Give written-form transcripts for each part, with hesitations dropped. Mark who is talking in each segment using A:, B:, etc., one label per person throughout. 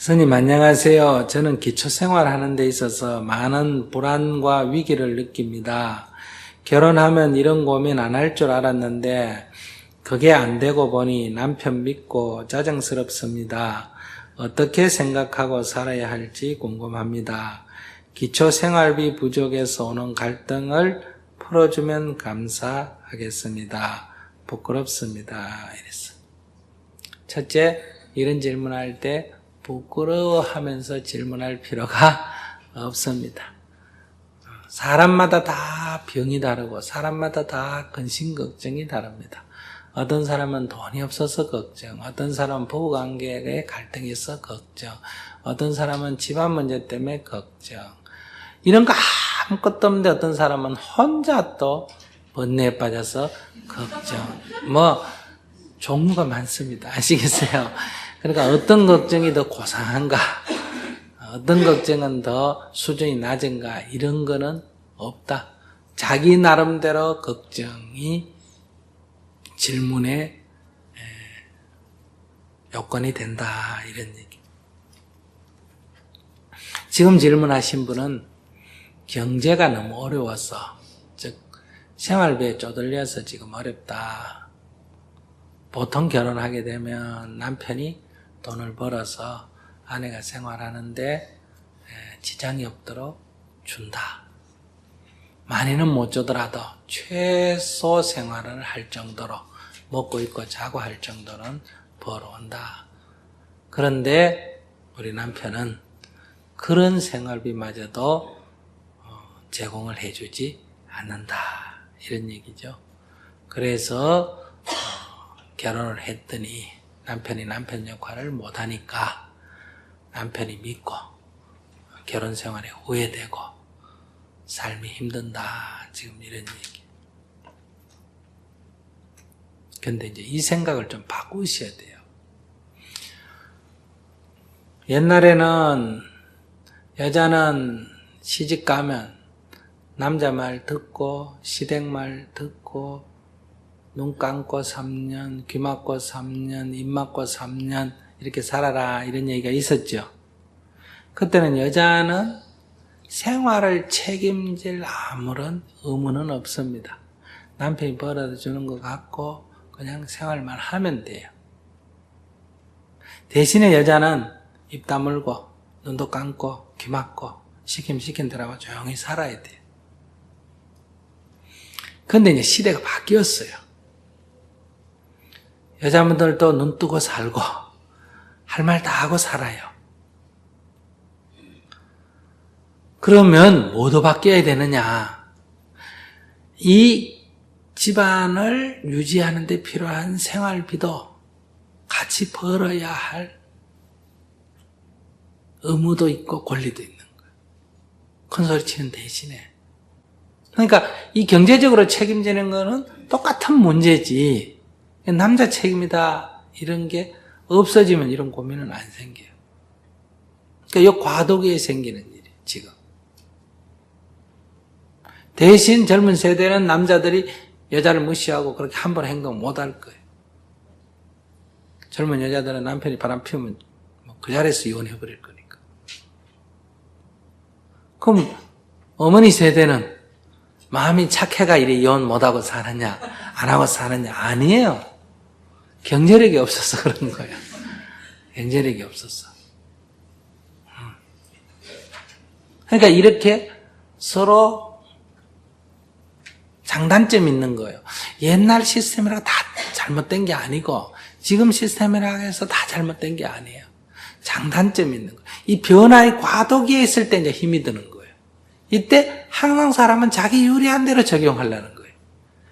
A: 스님 안녕하세요. 저는 기초생활 하는 데 있어서 많은 불안과 위기를 느낍니다. 결혼하면 이런 고민 안 할 줄 알았는데 그게 안 되고 보니 남편 믿고 짜증스럽습니다. 어떻게 생각하고 살아야 할지 궁금합니다. 기초생활비 부족에서 오는 갈등을 풀어주면 감사하겠습니다. 부끄럽습니다. 이랬어. 첫째, 이런 질문할 때 부끄러워하면서 질문할 필요가 없습니다. 사람마다 다 병이 다르고 사람마다 다 근심 걱정이 다릅니다. 어떤 사람은 돈이 없어서 걱정, 어떤 사람은 부부관계에 갈등이 있어 걱정, 어떤 사람은 집안 문제 때문에 걱정. 이런 거 아무것도 없는데 어떤 사람은 혼자 또 번뇌에 빠져서 걱정. 종류가 많습니다. 아시겠어요? 그러니까 어떤 걱정이 더 고상한가, 어떤 걱정은 더 수준이 낮은가, 이런 거는 없다. 자기 나름대로 걱정이 질문의 요건이 된다, 이런 얘기. 지금 질문하신 분은 경제가 너무 어려워서, 즉 생활비에 쪼들려서 지금 어렵다. 보통 결혼하게 되면 남편이 돈을 벌어서 아내가 생활하는데 지장이 없도록 준다. 많이는 못 주더라도 최소 생활을 할 정도로, 먹고 입고 자고 할 정도는 벌어온다. 그런데 우리 남편은 그런 생활비마저도 제공을 해주지 않는다, 이런 얘기죠. 그래서 결혼을 했더니 남편이 남편 역할을 못하니까 남편이 믿고 결혼 생활에 후회되고 삶이 힘든다, 지금 이런 얘기. 근데 이제 이 생각을 좀 바꾸셔야 돼요. 옛날에는 여자는 시집 가면 남자 말 듣고 시댁 말 듣고 눈 감고 3년, 귀 막고 3년, 입 막고 3년 이렇게 살아라, 이런 얘기가 있었죠. 그때는 여자는 생활을 책임질 아무런 의무는 없습니다. 남편이 벌어주는 것 같고 그냥 생활만 하면 돼요. 대신에 여자는 입 다물고 눈도 감고 귀 막고 시킨 대로 조용히 살아야 돼요. 그런데 이제 시대가 바뀌었어요. 여자분들도 눈 뜨고 살고 할 말 다 하고 살아요. 그러면 뭐도 바뀌어야 되느냐? 이 집안을 유지하는 데 필요한 생활비도 같이 벌어야 할 의무도 있고 권리도 있는 거예요. 큰 소리 치는 대신에. 그러니까 이 경제적으로 책임지는 거는 똑같은 문제지, 남자 책임이다 이런 게 없어지면 이런 고민은 안 생겨요. 그러니까 이 과도기에 생기는 일이에요, 지금. 대신 젊은 세대는 남자들이 여자를 무시하고 그렇게 함부로 행동 못 할 거예요. 젊은 여자들은 남편이 바람 피우면 그 자리에서 이혼해버릴 거니까. 그럼 어머니 세대는 마음이 착해가 이래 이혼 못하고 사느냐, 안 하고 사느냐? 아니에요. 경제력이 없어서 그런 거야. 경제력이 없어서. 그러니까 이렇게 서로 장단점이 있는 거예요. 옛날 시스템이라고 다 잘못된 게 아니고 지금 시스템이라고 해서 다 잘못된 게 아니에요. 장단점이 있는 거예요. 이 변화의 과도기에 있을 때 이제 힘이 드는 거예요. 이때 항상 사람은 자기 유리한 대로 적용하려는 거예요.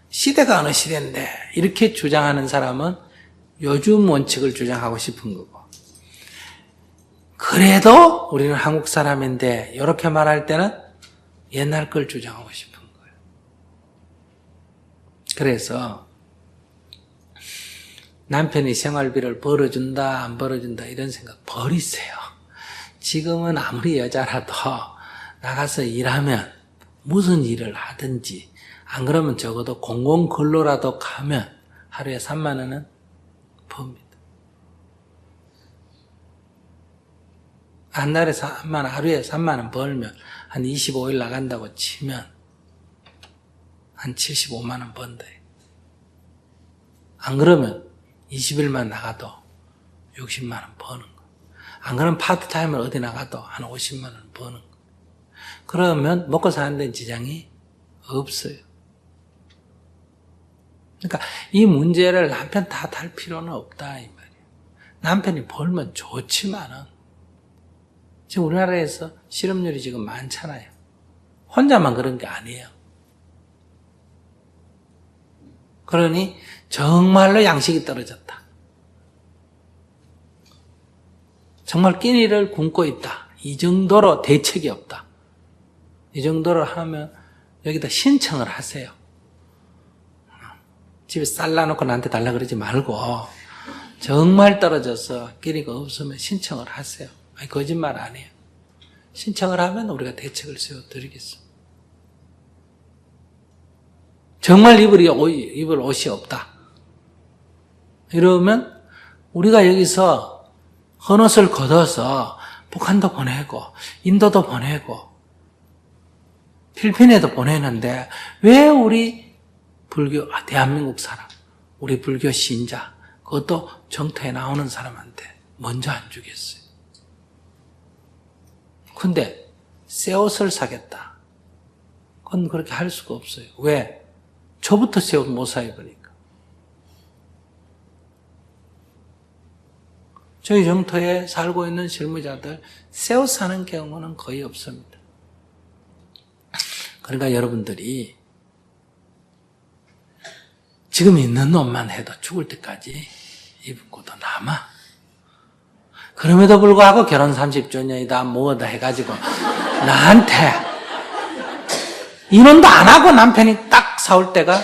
A: 시대가 어느 시대인데 이렇게 주장하는 사람은 요즘 원칙을 주장하고 싶은 거고, 그래도 우리는 한국 사람인데 이렇게 말할 때는 옛날 걸 주장하고 싶은 거예요. 그래서 남편이 생활비를 벌어준다 안 벌어준다 이런 생각 버리세요. 지금은 아무리 여자라도 나가서 일하면 무슨 일을 하든지, 안 그러면 적어도 공공근로라도 가면 하루에 3만 원은 법니다. 한 달에 3만 원, 하루에 3만 원 벌면 한 25일 나간다고 치면 한 75만 원 번다. 안 그러면 20일만 나가도 60만 원 버는 거. 안 그러면 파트타임을 어디 나가도 한 50만 원 버는 거. 그러면 먹고 사는 데는 지장이 없어요. 그러니까 이 문제를 남편 탓할 필요는 없다 이 말이에요. 남편이 벌면 좋지만은 지금 우리나라에서 실업률이 지금 많잖아요. 혼자만 그런 게 아니에요. 그러니 정말로 양식이 떨어졌다. 정말 끼니를 굶고 있다. 이 정도로 대책이 없다. 이 정도로 하면 여기다 신청을 하세요. 집에 쌀 놔놓고 나한테 달라 그러지 말고 정말 떨어져서 끼니가 없으면 신청을 하세요. 아니, 거짓말 아니에요. 신청을 하면 우리가 대책을 세워드리겠습니다. 정말 입을 옷이 없다. 이러면 우리가 여기서 헌옷을 걷어서 북한도 보내고 인도도 보내고 필리핀에도 보내는데 왜 우리 불교, 대한민국 사람, 우리 불교 신자, 그것도 정토에 나오는 사람한테 먼저 안 주겠어요. 근데 새 옷을 사겠다. 그건 그렇게 할 수가 없어요. 왜? 저부터 새 옷 못 사 입으니까. 저희 정토에 살고 있는 실무자들 새 옷 사는 경우는 거의 없습니다. 그러니까 여러분들이 지금 있는 옷만 해도 죽을 때까지 입고도 남아. 그럼에도 불구하고 결혼 30주년이다 뭐다 해가지고 나한테 인원도 안 하고 남편이 딱 사올 때가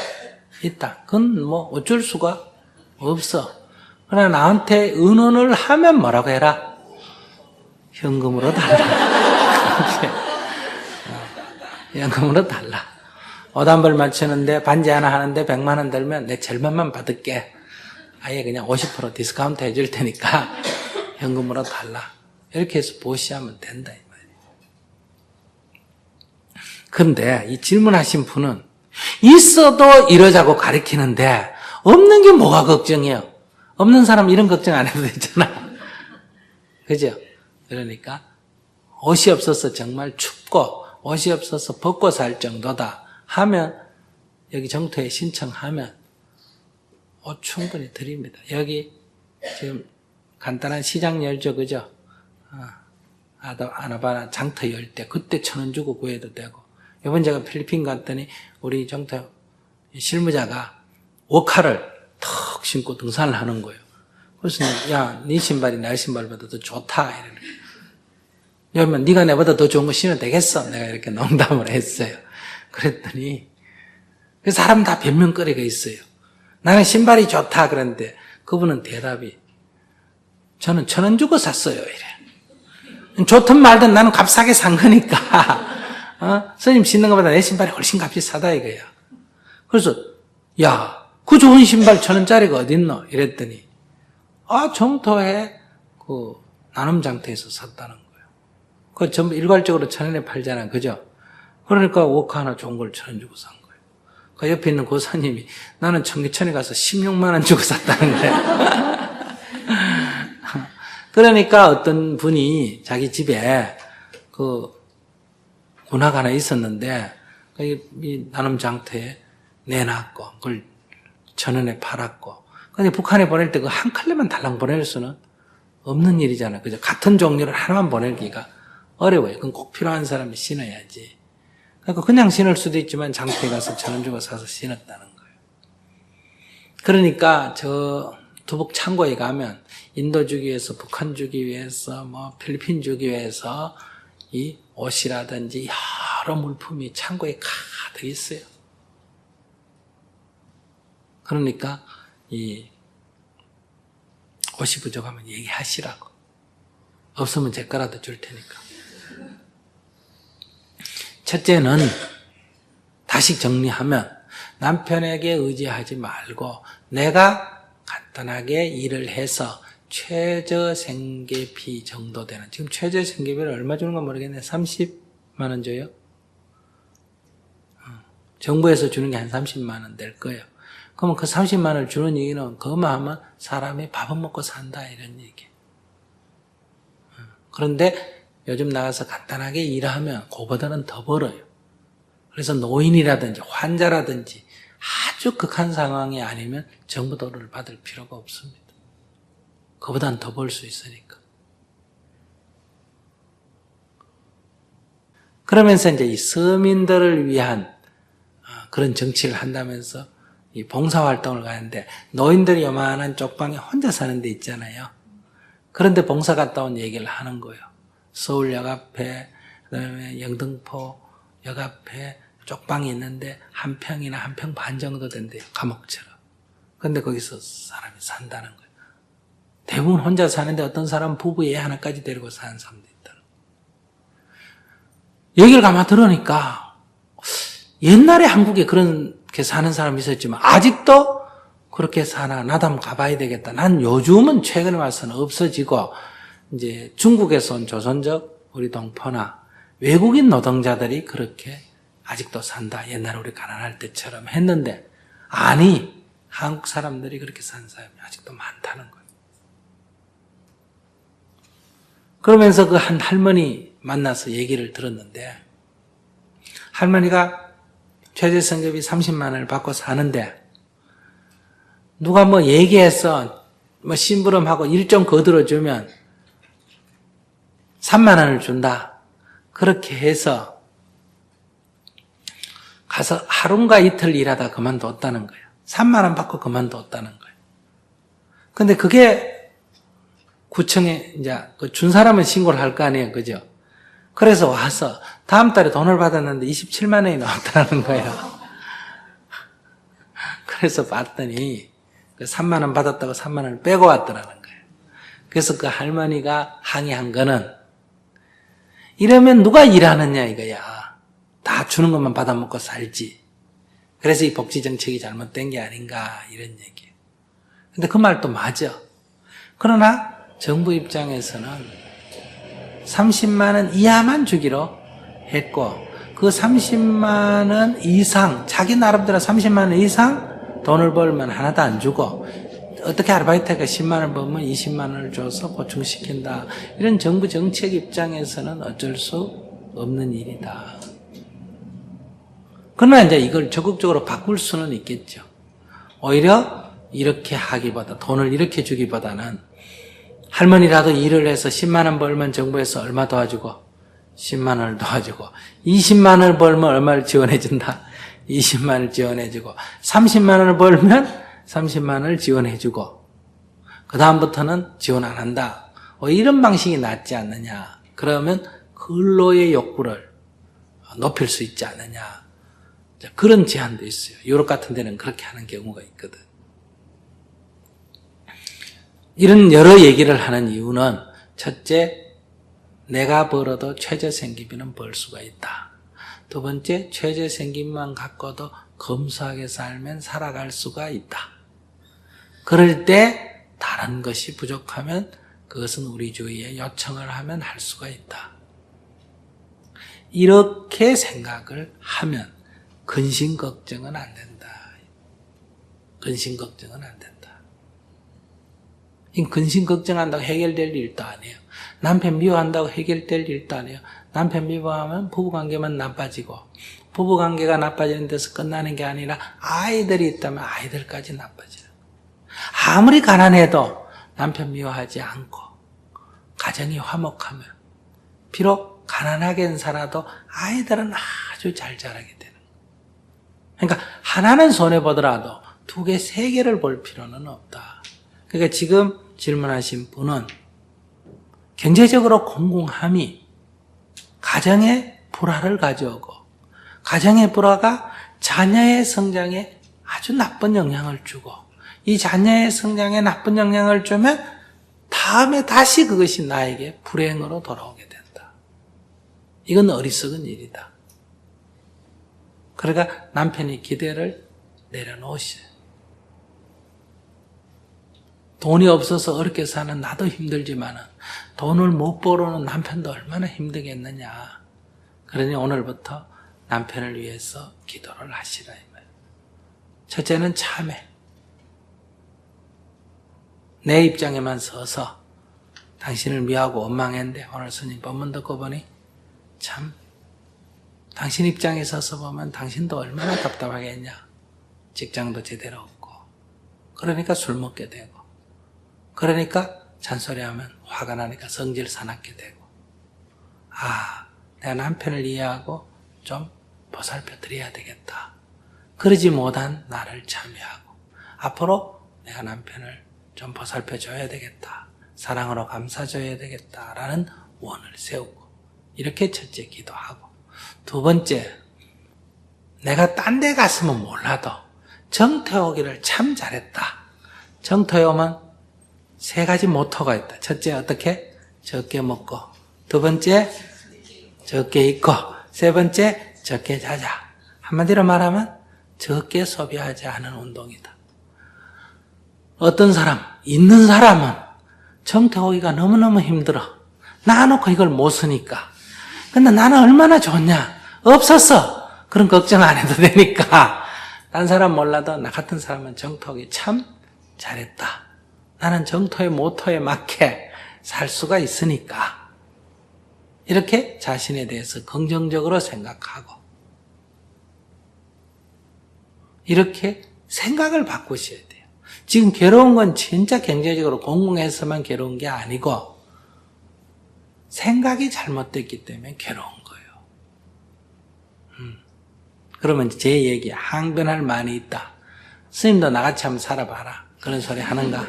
A: 있다. 그건 뭐 어쩔 수가 없어. 그러나 나한테 은원을 하면 뭐라고 해라? 현금으로 달라. 현금으로 달라. 옷 한 벌 맞추는데 반지 하나 하는데 100만 원 들면 내 절반만 받을게. 아예 그냥 50% 디스카운트 해줄 테니까 현금으로 달라. 이렇게 해서 보시하면 된다 이 말이에요. 그런데 이 질문하신 분은 있어도 이러자고 가르치는데 없는 게 뭐가 걱정이에요? 없는 사람 이런 걱정 안 해도 되잖아. 그죠? 그러니까 옷이 없어서 정말 춥고 옷이 없어서 벗고 살 정도다 하면 여기 정토에 신청하면 옷 충분히 드립니다. 여기 지금 간단한 시장 열죠, 그죠? 아나바나 장터 열 때 그때 1,000원 주고 구해도 되고. 이번 제가 필리핀 갔더니 우리 정토 실무자가 워카를 턱 신고 등산을 하는 거예요. 그래서 야, 네 신발이 내 신발보다 더 좋다 이러는 거예요. 그러면 네가 내보다 더 좋은 거 신어도 되겠어? 내가 이렇게 농담을 했어요. 그랬더니 그 사람 다 변명거리가 있어요. 나는 신발이 좋다 그랬는데 그분은 대답이 저는 1,000원 주고 샀어요 이래. 좋든 말든 나는 값싸게 산 거니까 스님 신는 것보다 내 신발이 훨씬 값이 싸다 이거야. 그래서 야, 그 좋은 신발 1,000원짜리가 어딨노? 이랬더니 정토에 그 나눔장터에서 샀다는 거예요. 그거 전부 일괄적으로 1,000원에 팔잖아, 그죠? 그러니까 워카 하나 좋은 걸 1,000원 주고 산 거예요. 그 옆에 있는 고사님이 나는 청계천에 가서 16만 원 주고 샀다는 거예요. 그러니까 어떤 분이 자기 집에 그 군화가 하나 있었는데 이 나눔장터에 내놨고 그걸 1,000원에 팔았고 근데 북한에 보낼 때 그 한 컬레만 달랑 보낼 수는 없는 일이잖아요. 그죠? 같은 종류를 하나만 보내기가 어려워요. 그건 꼭 필요한 사람이 신어야지. 그러니까 그냥 신을 수도 있지만 장터에 가서 1,000원 주고 사서 신었다는 거예요. 그러니까 저 두북 창고에 가면 인도 주기 위해서, 북한 주기 위해서, 뭐 필리핀 주기 위해서 이 옷이라든지 여러 물품이 창고에 가득 있어요. 그러니까 이 옷이 부족하면 얘기하시라고. 없으면 제 거라도 줄 테니까. 첫째는 다시 정리하면 남편에게 의지하지 말고 내가 간단하게 일을 해서 최저 생계비 정도 되는, 지금 최저 생계비를 얼마 주는 건 모르겠네. 30만 원 줘요? 정부에서 주는 게 한 30만 원 될 거예요. 그러면 그 30만 원을 주는 얘기는 그것만 하면 사람이 밥은 먹고 산다 이런 얘기. 그런데 요즘 나가서 간단하게 일하면 그보다는 더 벌어요. 그래서 노인이라든지 환자라든지 아주 극한 상황이 아니면 정부 도를 받을 필요가 없습니다. 그보다는 더 벌 수 있으니까. 그러면서 이제 이 서민들을 위한 그런 정치를 한다면서 이 봉사활동을 가는데, 노인들이 요만한 쪽방에 혼자 사는 데 있잖아요. 그런데 봉사 갔다 온 얘기를 하는 거예요. 서울역 앞에, 그 다음에 영등포 역 앞에 쪽방이 있는데 한 평이나 한 평 반 정도 된대요. 감옥처럼. 그런데 거기서 사람이 산다는 거예요. 대부분 혼자 사는데 어떤 사람은 부부 애 하나까지 데리고 사는 사람도 있더라고요. 얘기를 가만 들으니까 옛날에 한국에 그렇게 사는 사람이 있었지만 아직도 그렇게 사나, 나도 한번 가봐야 되겠다. 난 요즘은 최근에 와서는 없어지고, 이제 중국에서 온 조선족 우리 동포나 외국인 노동자들이 그렇게 아직도 산다. 옛날에 우리 가난할 때처럼 했는데, 아니, 한국 사람들이 그렇게 사는 사람이 아직도 많다는 거예요. 그러면서 그 한 할머니 만나서 얘기를 들었는데, 할머니가 최저생계비 30만 원을 받고 사는데, 누가 뭐 얘기해서 뭐 심부름하고 일 좀 거들어주면 3만 원을 준다. 그렇게 해서 가서 하루인가 이틀 일하다 그만뒀다는 거예요. 3만 원 받고 그만뒀다는 거예요. 근데 그게 구청에 이제 준 사람은 신고를 할 거 아니에요. 그죠? 그래서 와서 다음 달에 돈을 받았는데 27만 원이 나왔다는 거예요. 그래서 봤더니 3만 원 받았다고 3만 원을 빼고 왔더라는 거예요. 그래서 그 할머니가 항의한 거는, 이러면 누가 일하느냐 이거야. 다 주는 것만 받아먹고 살지. 그래서 이 복지정책이 잘못된 게 아닌가 이런 얘기예요. 근데 그 말도 맞아. 그러나 정부 입장에서는 30만 원 이하만 주기로 했고, 그 30만 원 이상, 자기 나름대로 30만 원 이상 돈을 벌면 하나도 안 주고, 어떻게 아르바이트가 10만 원 벌면 20만 원을 줘서 보충시킨다. 이런 정부 정책 입장에서는 어쩔 수 없는 일이다. 그러나 이제 이걸 적극적으로 바꿀 수는 있겠죠. 오히려 이렇게 하기보다, 돈을 이렇게 주기보다는 할머니라도 일을 해서 10만 원 벌면 정부에서 얼마 도와주고, 10만 원을 도와주고, 20만 원을 벌면 얼마를 지원해준다. 20만 원을 지원해주고, 30만 원을 벌면 30만 원을 지원해주고, 그 다음부터는 지원 안 한다. 이런 방식이 낫지 않느냐. 그러면 근로의 욕구를 높일 수 있지 않느냐. 그런 제안도 있어요. 유럽 같은 데는 그렇게 하는 경우가 있거든. 이런 여러 얘기를 하는 이유는, 첫째, 내가 벌어도 최저생계비는 벌 수가 있다. 두 번째, 최저생계비만 갖고도 검소하게 살면 살아갈 수가 있다. 그럴 때 다른 것이 부족하면 그것은 우리 주위에 요청을 하면 할 수가 있다. 이렇게 생각을 하면 근심 걱정은 안 된다. 근심 걱정은 안 된다. 근심 걱정한다고 해결될 일도 아니에요. 남편 미워한다고 해결될 일도 아니에요. 남편 미워하면 부부관계만 나빠지고, 부부관계가 나빠지는 데서 끝나는 게 아니라 아이들이 있다면 아이들까지 나빠지는 거예요. 아무리 가난해도 남편 미워하지 않고 가정이 화목하면, 비록 가난하게 살아도 아이들은 아주 잘 자라게 되는 거예요. 그러니까 하나는 손해보더라도 두 개, 세 개를 볼 필요는 없다. 그러니까 지금 질문하신 분은 경제적으로 공공함이 가정의 불화를 가져오고, 가정의 불화가 자녀의 성장에 아주 나쁜 영향을 주고, 이 자녀의 성장에 나쁜 영향을 주면 다음에 다시 그것이 나에게 불행으로 돌아오게 된다. 이건 어리석은 일이다. 그러니까 남편이 기대를 내려놓으셔요. 돈이 없어서 어렵게 사는 나도 힘들지만 돈을 못 벌어오는 남편도 얼마나 힘들겠느냐. 그러니 오늘부터 남편을 위해서 기도를 하시라 이 말이에요. 첫째는 참회. 내 입장에만 서서 당신을 미워하고 원망했는데 오늘 스님 법문 듣고 보니 참 당신 입장에 서서 보면 당신도 얼마나 답답하겠냐. 직장도 제대로 없고 그러니까 술 먹게 되고 그러니까 잔소리하면 화가 나니까 성질 사납게 되고 내가 남편을 이해하고 좀 보살펴 드려야 되겠다. 그러지 못한 나를 참여하고 앞으로 내가 남편을 좀 보살펴 줘야 되겠다. 사랑으로 감싸줘야 되겠다라는 원을 세우고 이렇게 첫째 기도하고 두 번째 내가 딴 데 갔으면 몰라도 정토에 오기를 참 잘했다. 정토에 오면 세 가지 모토가 있다. 첫째 어떻게? 적게 먹고 두 번째 적게 입고 세 번째 적게 자자. 한마디로 말하면 적게 소비하지 않은 운동이다. 어떤 사람, 있는 사람은 정토에 오기가 너무너무 힘들어. 나놓고 이걸 못 쓰니까. 근데 나는 얼마나 좋냐. 없었어. 그런 걱정 안 해도 되니까. 딴 사람 몰라도 나 같은 사람은 정토에 오기 참 잘했다. 나는 정토의 모토에 맞게 살 수가 있으니까. 이렇게 자신에 대해서 긍정적으로 생각하고 이렇게 생각을 바꾸셔야 돼요. 지금 괴로운 건 진짜 경제적으로 공공해서만 괴로운 게 아니고 생각이 잘못됐기 때문에 괴로운 거예요. 그러면 제 얘기 항변할 만이 있다. 스님도 나같이 한번 살아봐라. 그런 소리 하는가?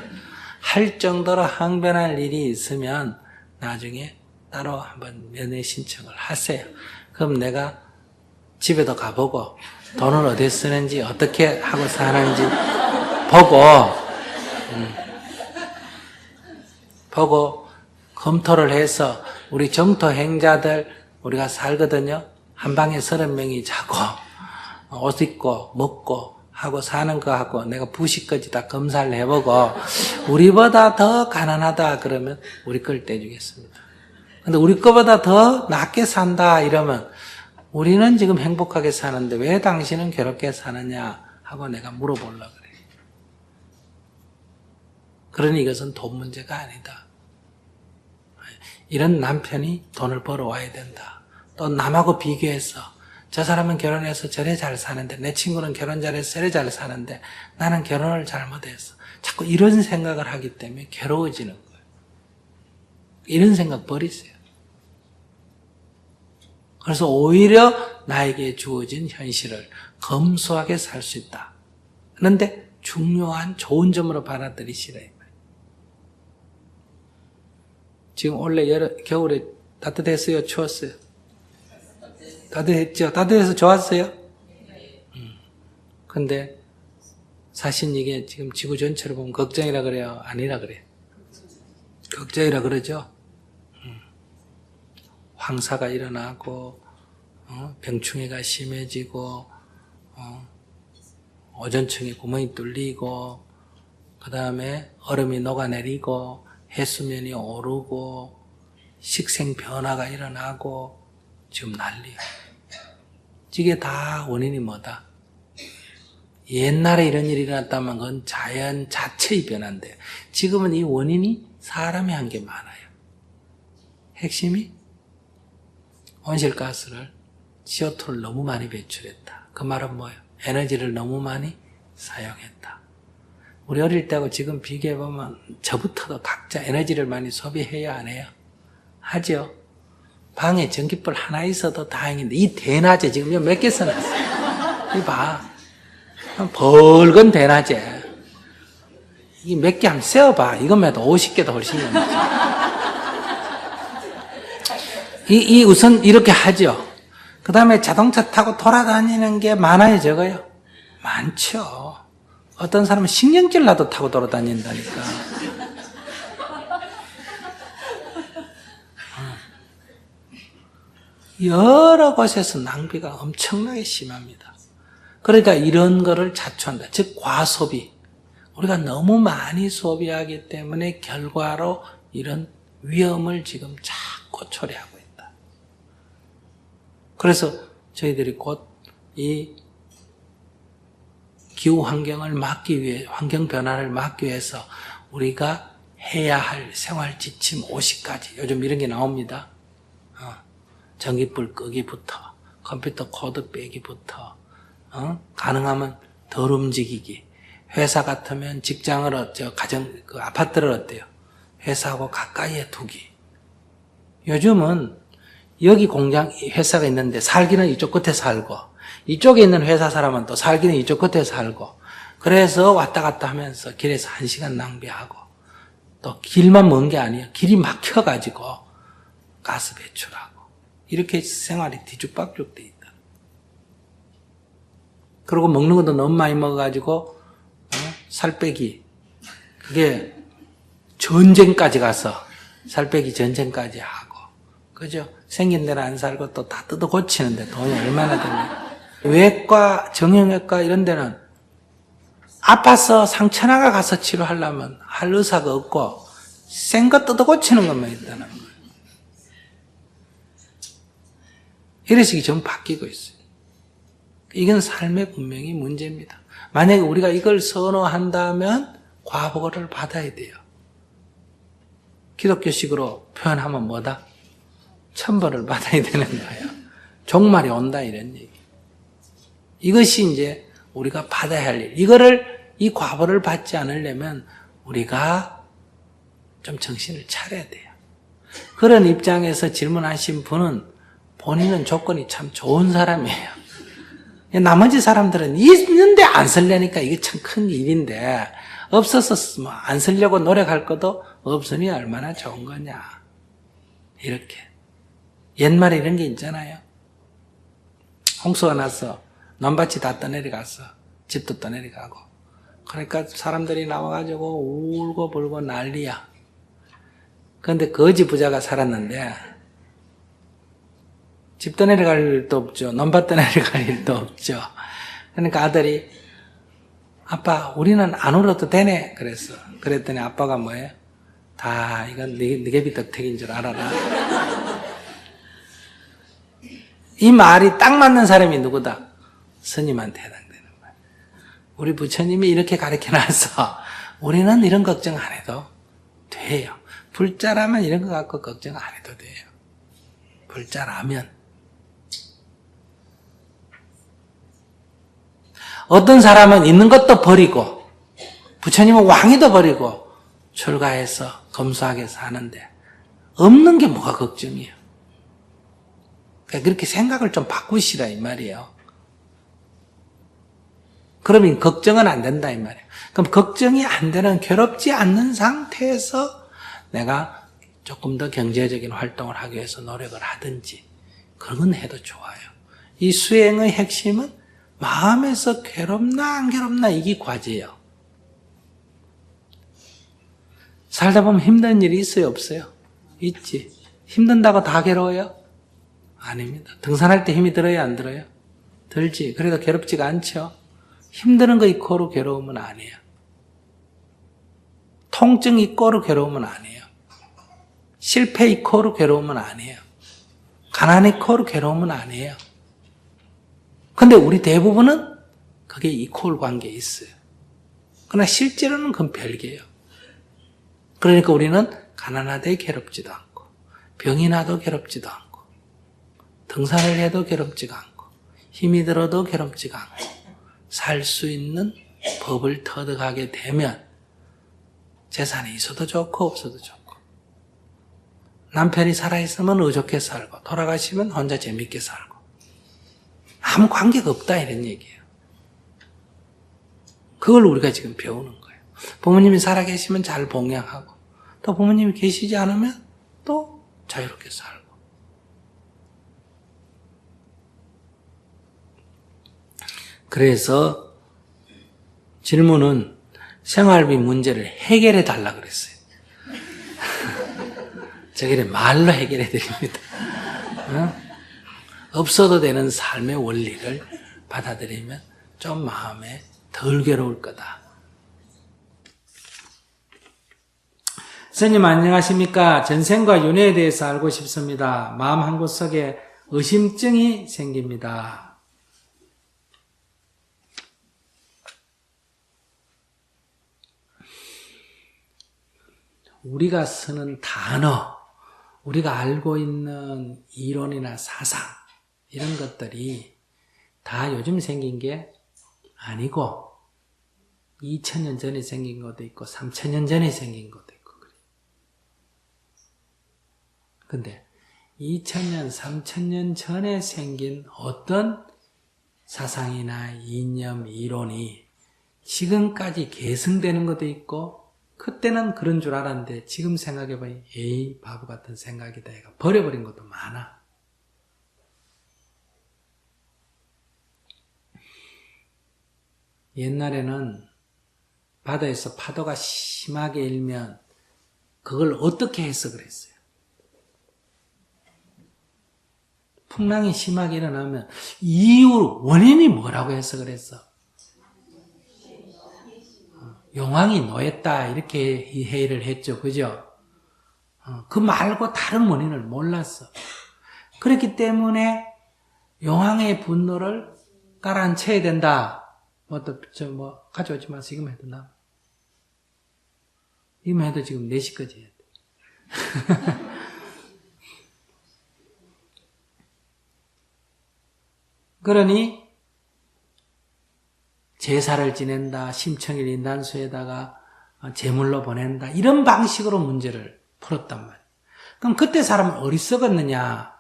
A: 할 정도로 항변할 일이 있으면 나중에 따로 한번 면회 신청을 하세요. 그럼 내가 집에도 가보고 돈을 어디에 쓰는지 어떻게 하고 사는지 보고 검토를 해서 우리 정토 행자들 우리가 살거든요. 한 방에 30명이 자고 옷 입고 먹고 하고 사는 거 하고 내가 부식까지 다 검사를 해보고 우리보다 더 가난하다 그러면 우리 걸 떼주겠습니다. 근데 우리 거보다 더 낫게 산다 이러면 우리는 지금 행복하게 사는데 왜 당신은 괴롭게 사느냐 하고 내가 물어보려고 그래요. 그러니 이것은 돈 문제가 아니다. 이런 남편이 돈을 벌어와야 된다. 또 남하고 비교해서 저 사람은 결혼해서 저래 잘 사는데 내 친구는 결혼 잘해서 저래 잘 사는데 나는 결혼을 잘못해서 자꾸 이런 생각을 하기 때문에 괴로워지는 거예요. 이런 생각 버리세요. 그래서 오히려 나에게 주어진 현실을 검소하게 살 수 있다. 그런데 중요한 좋은 점으로 받아들이시래요. 지금 원래 겨울에 따뜻했어요? 추웠어요? 따뜻했죠? 따뜻해서 좋았어요? 근데 사실 이게 지금 지구 전체를 보면 걱정이라 그래요? 아니라 그래요? 걱정이라 그러죠? 황사가 일어나고 병충해가 심해지고 오존층에 구멍이 뚫리고 그 다음에 얼음이 녹아내리고 해수면이 오르고 식생 변화가 일어나고 지금 난리야. 이게 다 원인이 뭐다? 옛날에 이런 일이 일어났다면 그건 자연 자체의 변화인데 지금은 이 원인이 사람이 한 게 많아요. 핵심이 온실가스를 CO2를 너무 많이 배출했다. 그 말은 뭐예요? 에너지를 너무 많이 사용했다. 우리 어릴 때하고 지금 비교해보면 저부터도 각자 에너지를 많이 소비해야 안 해요? 하죠? 방에 전기불 하나 있어도 다행인데 이 대낮에 지금 몇 개 써놨어요. 이 봐. 벌건 대낮에 이 몇 개 한번 세어봐. 이것만 해도 50개도 훨씬 넘지. 이 우선 이렇게 하죠. 그 다음에 자동차 타고 돌아다니는 게 많아요, 적어요? 많죠. 어떤 사람은 신경질 나도 타고 돌아다닌다니까. 여러 곳에서 낭비가 엄청나게 심합니다. 그러니까 이런 거를 자초한다. 즉 과소비. 우리가 너무 많이 소비하기 때문에 결과로 이런 위험을 지금 자꾸 초래하고 있다. 그래서 저희들이 곧 이 기후 환경을 막기 위해, 환경 변화를 막기 위해서 우리가 해야 할 생활 지침 50가지, 요즘 이런 게 나옵니다. 전기불 끄기부터, 컴퓨터 코드 빼기부터, 가능하면 덜 움직이기. 회사 같으면 직장을, 아파트를 어때요? 회사하고 가까이에 두기. 요즘은 여기 회사가 있는데 살기는 이쪽 끝에 살고, 이쪽에 있는 회사 사람은 또 살기는 이쪽 끝에 살고, 그래서 왔다 갔다 하면서 길에서 1시간 낭비하고, 또 길만 먼 게 아니에요. 길이 막혀가지고 가스 배출하고, 이렇게 생활이 뒤죽박죽 돼 있다. 그리고 먹는 것도 너무 많이 먹어가지고, 살 빼기. 그게 전쟁까지 가서, 살 빼기 전쟁까지 하고, 그죠? 생긴 대로 안 살고 또 다 뜯어 고치는데 돈이 얼마나 드냐. 외과, 정형외과 이런 데는 아파서 상처나가 가서 치료하려면 할 의사가 없고 센 거 뜯어 고치는 것만 있다는 거예요. 이런 식이 좀 바뀌고 있어요. 이건 삶의 분명히 문제입니다. 만약에 우리가 이걸 선호한다면 과보고를 받아야 돼요. 기독교식으로 표현하면 뭐다? 천벌을 받아야 되는 거예요. 종말이 온다 이런 얘기. 이것이 이제 우리가 받아야 할 일. 이 과보를 받지 않으려면 우리가 좀 정신을 차려야 돼요. 그런 입장에서 질문하신 분은 본인은 조건이 참 좋은 사람이에요. 나머지 사람들은 있는데 안 쓰려니까 이게 참 큰 일인데, 없어서 안 쓰려고 노력할 것도 없으니 얼마나 좋은 거냐. 이렇게. 옛말에 이런 게 있잖아요. 홍수가 나서 논밭이 다 떠내려갔어. 집도 떠내려가고. 그러니까 사람들이 나와가지고 울고 불고 난리야. 그런데 거지 부자가 살았는데 집 떠내려갈 일도 없죠. 논밭 떠내려갈 일도 없죠. 그러니까 아들이 아빠 우리는 안 울어도 되네 그랬어. 그랬더니 아빠가 뭐예요? 다 이건 네 갭이 덕택인 줄 알아라. 이 말이 딱 맞는 사람이 누구다? 스님한테 해당되는 말. 우리 부처님이 이렇게 가르쳐놔서 우리는 이런 걱정 안 해도 돼요. 불자라면 이런 거 갖고 걱정 안 해도 돼요. 불자라면. 어떤 사람은 있는 것도 버리고 부처님은 왕위도 버리고 출가해서 검소하게 사는데 없는 게 뭐가 걱정이에요. 그러니까 그렇게 생각을 좀 바꾸시라 이 말이에요. 그러면 걱정은 안 된다 이 말이에요. 그럼 걱정이 안 되는 괴롭지 않는 상태에서 내가 조금 더 경제적인 활동을 하기 위해서 노력을 하든지 그런 건 해도 좋아요. 이 수행의 핵심은 마음에서 괴롭나 안 괴롭나 이게 과제예요. 살다 보면 힘든 일이 있어요 없어요? 있지. 힘든다고 다 괴로워요? 아닙니다. 등산할 때 힘이 들어요 안 들어요? 들지. 그래도 괴롭지가 않죠. 힘드는 거 이코로 괴로우면 아니에요. 통증 이코로 괴로우면 아니에요. 실패 이코로 괴로우면 아니에요. 가난 이코로 괴로우면 아니에요. 근데 우리 대부분은 그게 이코르 관계에 있어요. 그러나 실제로는 그건 별개예요. 그러니까 우리는 가난하되 괴롭지도 않고 병이 나도 괴롭지도 않고 등산을 해도 괴롭지가 않고 힘이 들어도 괴롭지가 않고 살 수 있는 법을 터득하게 되면 재산이 있어도 좋고 없어도 좋고 남편이 살아있으면 의족해 살고 돌아가시면 혼자 재밌게 살고 아무 관계가 없다 이런 얘기예요. 그걸 우리가 지금 배우는 거예요. 부모님이 살아계시면 잘 봉양하고 또 부모님이 계시지 않으면 또 자유롭게 살고 그래서 질문은 생활비 문제를 해결해 달라 그랬어요. 저기를 말로 해결해 드립니다. 없어도 되는 삶의 원리를 받아들이면 좀 마음에 덜 괴로울 거다. 스님 안녕하십니까? 전생과 윤회에 대해서 알고 싶습니다. 마음 한구석에 의심증이 생깁니다. 우리가 쓰는 단어, 우리가 알고 있는 이론이나 사상 이런 것들이 다 요즘 생긴 게 아니고 2000년 전에 생긴 것도 있고 3000년 전에 생긴 것도 있고 그래요. 근데 2000년, 3000년 전에 생긴 어떤 사상이나 이념, 이론이 지금까지 계승되는 것도 있고 그때는 그런 줄 알았는데 지금 생각해보니 에이 바보 같은 생각이다 해가 버려버린 것도 많아. 옛날에는 바다에서 파도가 심하게 일면 그걸 어떻게 해석을 했어요? 풍랑이 심하게 일어나면 이유, 원인이 뭐라고 해석을 했어? 용왕이 노했다 이렇게 회의를 했죠. 그죠? 그 말고 다른 원인을 몰랐어. 그렇기 때문에 용왕의 분노를 가라앉혀야 된다. 가져오지 마세요. 이거만 해도 나. 이거만 해도 지금 4시까지 해야 돼. 그러니 제사를 지낸다, 심청일 인단수에다가 제물로 보낸다 이런 방식으로 문제를 풀었단 말이에요. 그럼 그때 사람은 어리석었느냐?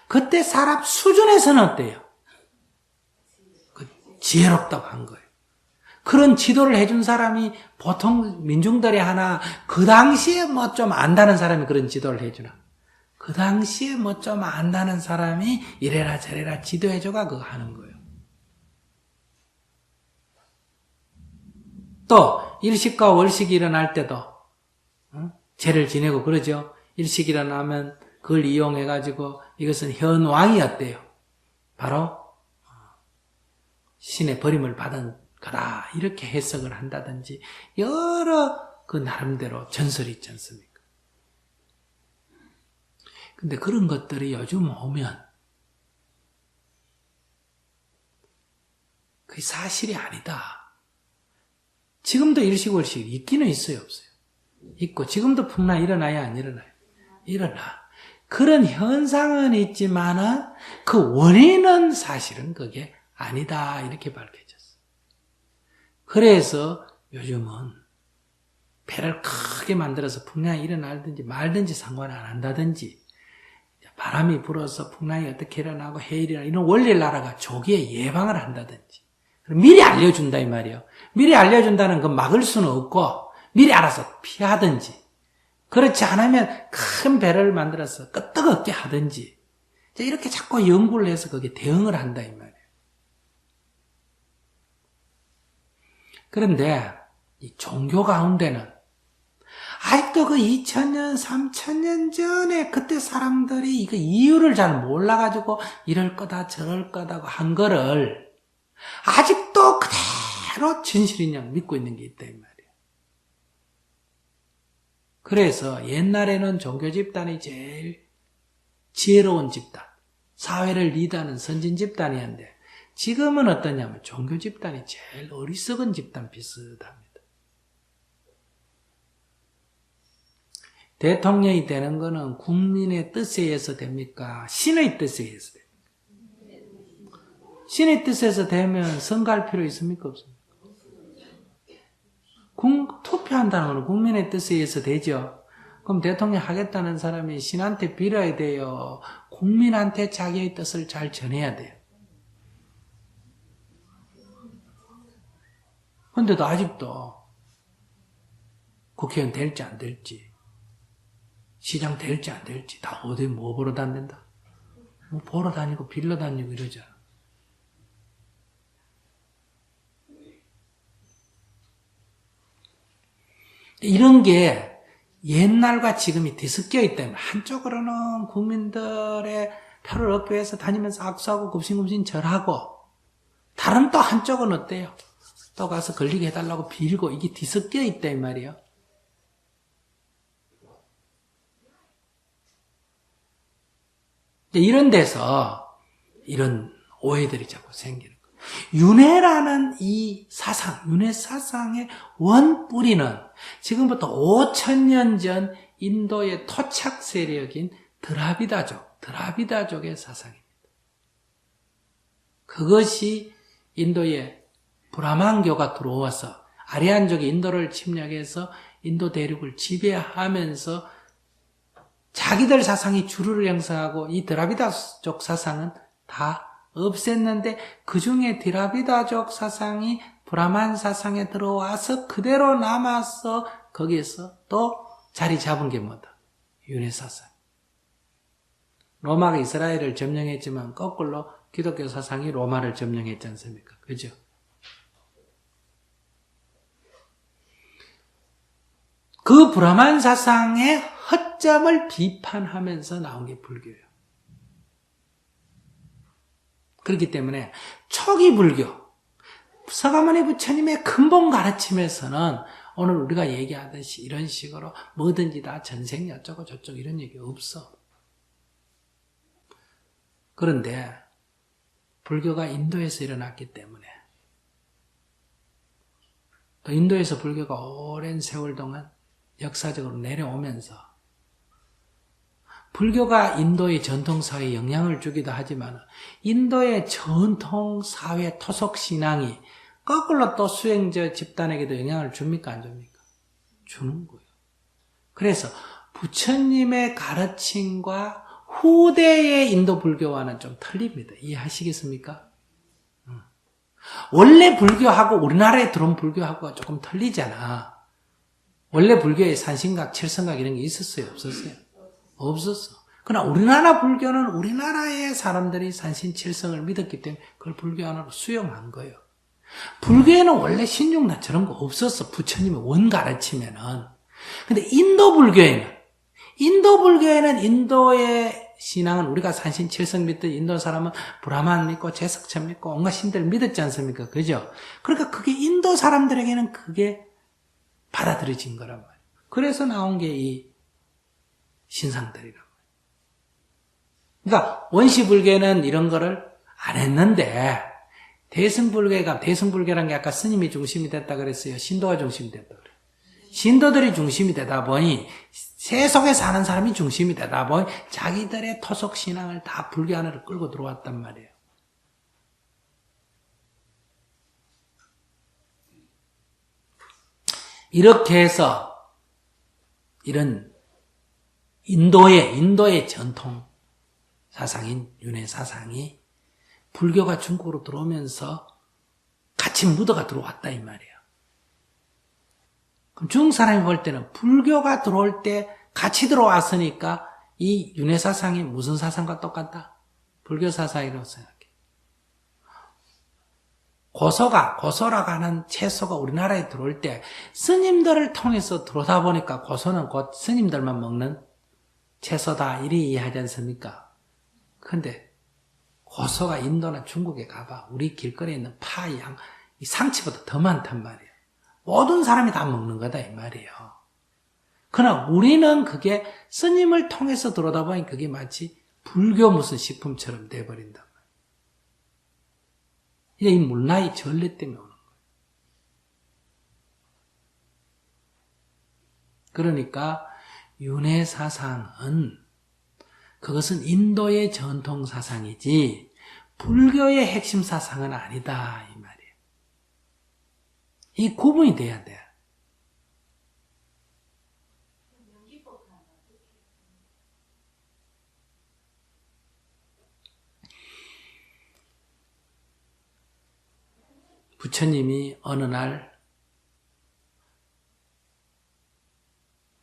A: 그때 사람 수준에서는 어때요? 지혜롭다고 한 거예요. 그런 지도를 해준 사람이 보통 민중들이 하나 그 당시에 뭐 좀 안다는 사람이 그런 지도를 해주나? 그 당시에 뭐 좀 안다는 사람이 이래라 저래라 지도해줘가 그거 하는 거예요. 또 일식과 월식이 일어날 때도 제를 지내고 그러죠. 일식이 일어나면 그걸 이용해가지고 이것은 현왕이었대요. 바로 신의 버림을 받은 거다 이렇게 해석을 한다든지 여러 그 나름대로 전설이 있지 않습니까? 근데 그런 것들이 요즘 오면 그게 사실이 아니다. 지금도 일식월식 있기는 있어요, 없어요? 있고 지금도 풍랑 일어나야 안 일어나요? 일어나. 그런 현상은 있지만은 그 원인은 사실은 그게 아니다 이렇게 밝혀졌어. 그래서 요즘은 배를 크게 만들어서 풍랑이 일어나든지 말든지 상관 안 한다든지 바람이 불어서 풍랑이 어떻게 일어나고 해일이나 이런 원리를 알아가 조기에 예방을 한다든지 미리 알려준다 이 말이에요. 미리 알려준다는 건 막을 수는 없고 미리 알아서 피하든지 그렇지 않으면 큰 배를 만들어서 끄떡없게 하든지 이렇게 자꾸 연구를 해서 거기에 대응을 한다 이 말이에요. 그런데 이 종교 가운데는 아직도 그 2000년, 3000년 전에 그때 사람들이 이거 이유를 잘 몰라가지고 이럴 거다 저럴 거다 한 거를 아직도 그대로 진실인 양 믿고 있는 게 있다 이 말이에요. 그래서 옛날에는 종교 집단이 제일 지혜로운 집단, 사회를 리드하는 선진 집단이었는데 지금은 어떠냐면 종교 집단이 제일 어리석은 집단 비슷합니다. 대통령이 되는 거는 국민의 뜻에 의해서 됩니까? 신의 뜻에 의해서 됩니까? 신의 뜻에서 되면 선거할 필요 있습니까? 없습니까? 투표한다는 건 국민의 뜻에 의해서 되죠. 그럼 대통령 하겠다는 사람이 신한테 빌어야 돼요. 국민한테 자기의 뜻을 잘 전해야 돼요. 그런데도 아직도 국회의원 될지 안 될지 시장 될지 안 될지 다 어디 뭐 보러 다닌다? 뭐 보러 다니고 빌러 다니고 이러잖아. 이런 게 옛날과 지금이 뒤섞여 있기 때문에 한쪽으로는 국민들의 표를 얻기 위해서 다니면서 악수하고 굽신굽신 절하고 다른 또 한쪽은 어때요? 또 가서 걸리게 해달라고 빌고 이게 뒤섞여 있다 이 말이에요. 이런 데서 이런 오해들이 자꾸 생기는 거예요. 윤회라는 이 사상, 윤회 사상의 원뿌리는 지금부터 5,000년 전 인도의 토착 세력인 드라비다족의 사상입니다. 그것이 인도에 브라만교가 들어와서 아리안족이 인도를 침략해서 인도 대륙을 지배하면서 자기들 사상이 주류를 형성하고 이 드라비다족 사상은 다 없앴는데 그 중에 드라비다족 사상이 브라만 사상에 들어와서 그대로 남아서 거기에서 또 자리 잡은 게 뭐다? 윤회 사상. 로마가 이스라엘을 점령했지만 거꾸로 기독교 사상이 로마를 점령했지 않습니까? 그죠? 그 브라만 사상의 허점을 비판하면서 나온 게 불교예요. 그렇기 때문에 초기 불교, 서가모니 부처님의 근본 가르침에서는 오늘 우리가 얘기하듯이 이런 식으로 뭐든지 다 전생이 어쩌고 저쩌고 이런 얘기 없어. 그런데 불교가 인도에서 일어났기 때문에 또 인도에서 불교가 오랜 세월 동안 역사적으로 내려오면서 불교가 인도의 전통사회에 영향을 주기도 하지만 인도의 전통사회 토속신앙이 거꾸로 또 수행자 집단에게도 영향을 줍니까? 안 줍니까? 주는 거예요. 그래서 부처님의 가르침과 후대의 인도 불교와는 좀 틀립니다. 이해하시겠습니까? 원래 불교하고 우리나라에 들어온 불교하고가 조금 틀리잖아. 원래 불교에 산신각, 칠성각 이런 게 있었어요? 없었어요? 없었어. 그러나 우리나라 불교는 우리나라의 사람들이 산신, 칠성을 믿었기 때문에 그걸 불교 안으로 수용한 거예요. 불교에는 원래 신중나 저런 거 없었어. 부처님의 원 가르치면은. 근데 인도 불교에는 인도의 신앙은 우리가 산신, 칠성 믿듯 인도 사람은 브라만 믿고 제석천 믿고 온갖 신들 믿었지 않습니까? 그죠? 그러니까 그게 인도 사람들에게는 그게 받아들여진 거란 말이에요. 그래서 나온 게 이 신상들이란 말이에요. 그러니까 원시불교는 이런 거를 안 했는데 대승불교라는 게 아까 스님이 중심이 됐다 그랬어요. 신도가 중심이 됐다 그래요. 신도들이 중심이 되다 보니 세속에 사는 사람이 중심이 되다 보니 자기들의 토속 신앙을 다 불교 안으로 끌고 들어왔단 말이에요. 이렇게 해서 이런 인도의 전통 사상인 윤회 사상이 불교가 중국으로 들어오면서 같이 묻어가 들어왔다 이 말이에요. 그럼 중국 사람이 볼 때는 불교가 들어올 때 같이 들어왔으니까 이 윤회 사상이 무슨 사상과 똑같다? 불교 사상이라고 생각해. 고소라고 하는 채소가 우리나라에 들어올 때 스님들을 통해서 들어오다 보니까 고소는 곧 스님들만 먹는 채소다 이리 이해하지 않습니까? 근데 고소가 인도나 중국에 가봐 우리 길거리에 있는 파, 양, 이 상치보다 더 많단 말이에요. 모든 사람이 다 먹는 거다 이 말이에요. 그러나 우리는 그게 스님을 통해서 들어오다 보니 그게 마치 불교 무슨 식품처럼 돼버린단 말이에요. 이 문화의 전례 때문에 오는 거예요. 그러니까 윤회 사상은 그것은 인도의 전통 사상이지 불교의 핵심 사상은 아니다 이 말이에요. 이 구분이 돼야 돼요. 부처님이 어느 날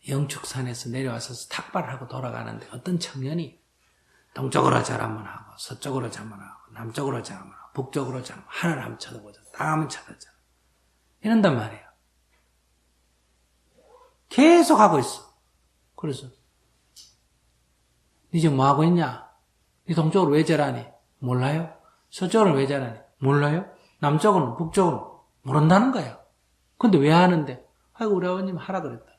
A: 영축산에서 내려와서 탁발을 하고 돌아가는데 어떤 청년이 동쪽으로 자라면 하고 서쪽으로 자면 하고 남쪽으로 자면 하고 북쪽으로 자면 하늘 한번 쳐다보자 땅 한번 쳐다보자 이런단 말이에요. 계속 하고 있어. 그래서 니 지금 뭐하고 있냐? 니 동쪽으로 왜 자라니? 몰라요? 서쪽으로 왜 자라니? 몰라요? 남쪽은 북쪽은 모른다는 거예요. 근데 왜 하는데? 아이고 우리 아버님 하라 그랬다.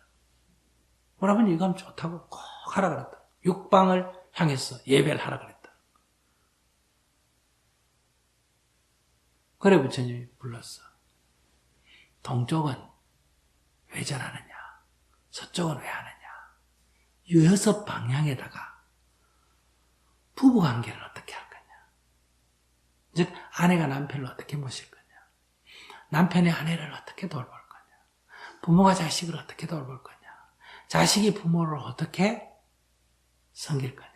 A: 우리 아버님 이거 하면 좋다고 꼭 하라 그랬다. 육방을 향해서 예배를 하라 그랬다. 그래 부처님이 불렀어. 동쪽은 왜 저러느냐? 서쪽은 왜 하느냐? 이 6방향에다가 부부관계를 어떻게 할 거냐? 즉 아내가 남편을 어떻게 모실 거냐? 남편이 아내를 어떻게 돌볼 거냐? 부모가 자식을 어떻게 돌볼 거냐? 자식이 부모를 어떻게 섬길 거냐?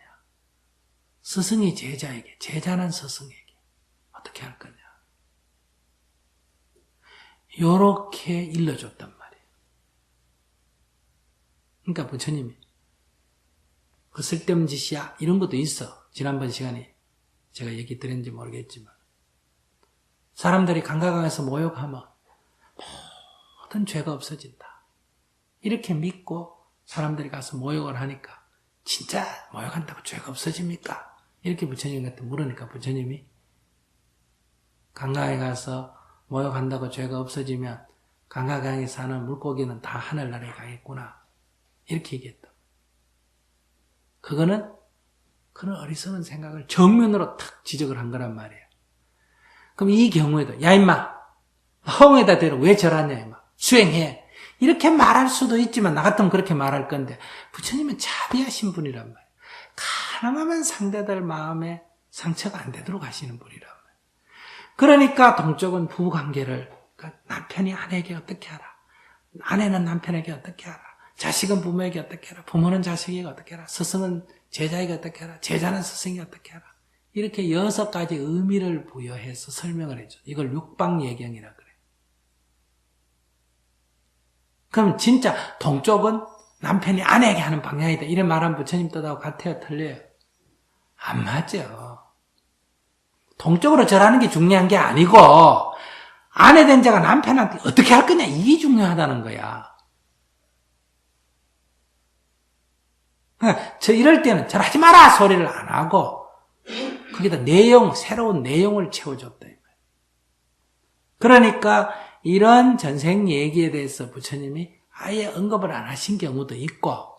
A: 스승이 제자에게, 제자는 스승에게 어떻게 할 거냐? 요렇게 일러줬단 말이에요. 그러니까 부처님이 그 쓸데없는 짓이야 이런 것도 있어. 지난번 시간에 제가 얘기 드렸는지 모르겠지만 사람들이 강가강에서 모욕하면 모든 죄가 없어진다. 이렇게 믿고 사람들이 가서 모욕을 하니까 진짜 모욕한다고 죄가 없어집니까? 이렇게 부처님한테 물으니까 부처님이 강가에 가서 모욕한다고 죄가 없어지면 강가강에 사는 물고기는 다 하늘나라에 가겠구나. 이렇게 얘기했다. 그거는 그런 어리석은 생각을 정면으로 탁 지적을 한 거란 말이에요. 그럼 이 경우에도 야 임마 허공에다 대러 왜 절하냐 임마 수행해 이렇게 말할 수도 있지만 나 같으면 그렇게 말할 건데 부처님은 자비하신 분이란 말이에요. 가늠하면 상대들 마음에 상처가 안 되도록 하시는 분이란 말이에요. 그러니까 동쪽은 부부관계를 그러니까 남편이 아내에게 어떻게 하라, 아내는 남편에게 어떻게 하라, 자식은 부모에게 어떻게 하라, 부모는 자식에게 어떻게 하라, 스승은 제자에게 어떻게 하라, 제자는 스승에게 어떻게 하라, 이렇게 6가지 의미를 부여해서 설명을 해줘. 이걸 육방예경이라 그래. 그럼 진짜 동쪽은 남편이 아내에게 하는 방향이다 이런 말하면 부처님 뜻하고 같아요, 틀려요? 안 맞죠. 동쪽으로 절하는 게 중요한 게 아니고 아내 된 자가 남편한테 어떻게 할 거냐 이게 중요하다는 거야. 저 이럴 때는 절하지 마라 소리를 안 하고 거기다 새로운 내용을 채워줬다. 그러니까 이런 전생 얘기에 대해서 부처님이 아예 언급을 안 하신 경우도 있고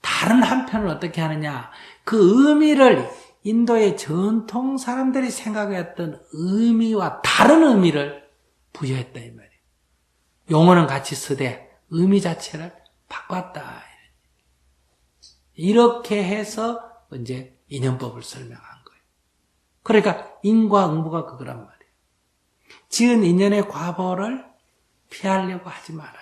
A: 다른 한편을 어떻게 하느냐 그 의미를 인도의 전통 사람들이 생각했던 의미와 다른 의미를 부여했다 이 말이에요. 용어는 같이 쓰되 의미 자체를 바꿨다. 이렇게 해서 이제 인연법을 설명한 거예요. 그러니까 인과응보가 그거란 말이에요. 지은 인연의 과보를 피하려고 하지 말아요.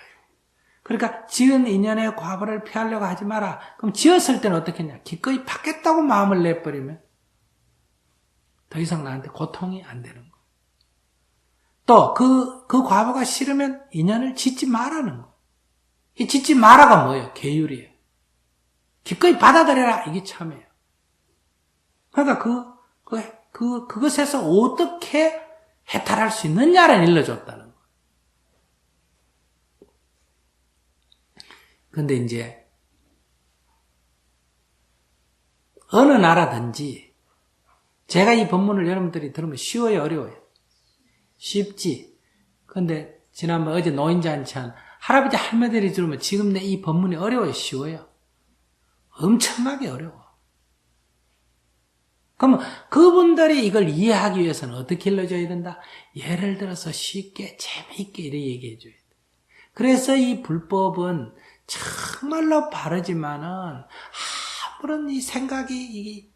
A: 그러니까 지은 인연의 과보를 피하려고 하지 마라. 그럼 지었을 때는 어떻게 했냐? 기꺼이 받겠다고 마음을 내버리면 더 이상 나한테 고통이 안 되는 거. 또 그 과보가 싫으면 인연을 짓지 말라는 거. 이 짓지 마라가 뭐예요? 계율이에요. 기꺼이 받아들여라. 이게 참이에요. 그러니까 그것에서 어떻게 해탈할 수 있느냐를 일러줬다는 거. 근데 이제 어느 나라든지 제가 이 법문을 여러분들이 들으면 쉬워요, 어려워요? 쉽지. 근데 지난번 어제 노인잔치한 할아버지 할머니들이 들으면 지금 내 이 법문이 어려워요, 쉬워요? 엄청나게 어려워. 그러면 그분들이 이걸 이해하기 위해서는 어떻게 일러줘야 된다? 예를 들어서 쉽게 재미있게 이렇게 얘기해 줘야 돼. 그래서 이 불법은 정말로 바르지만은 아무런 이 생각이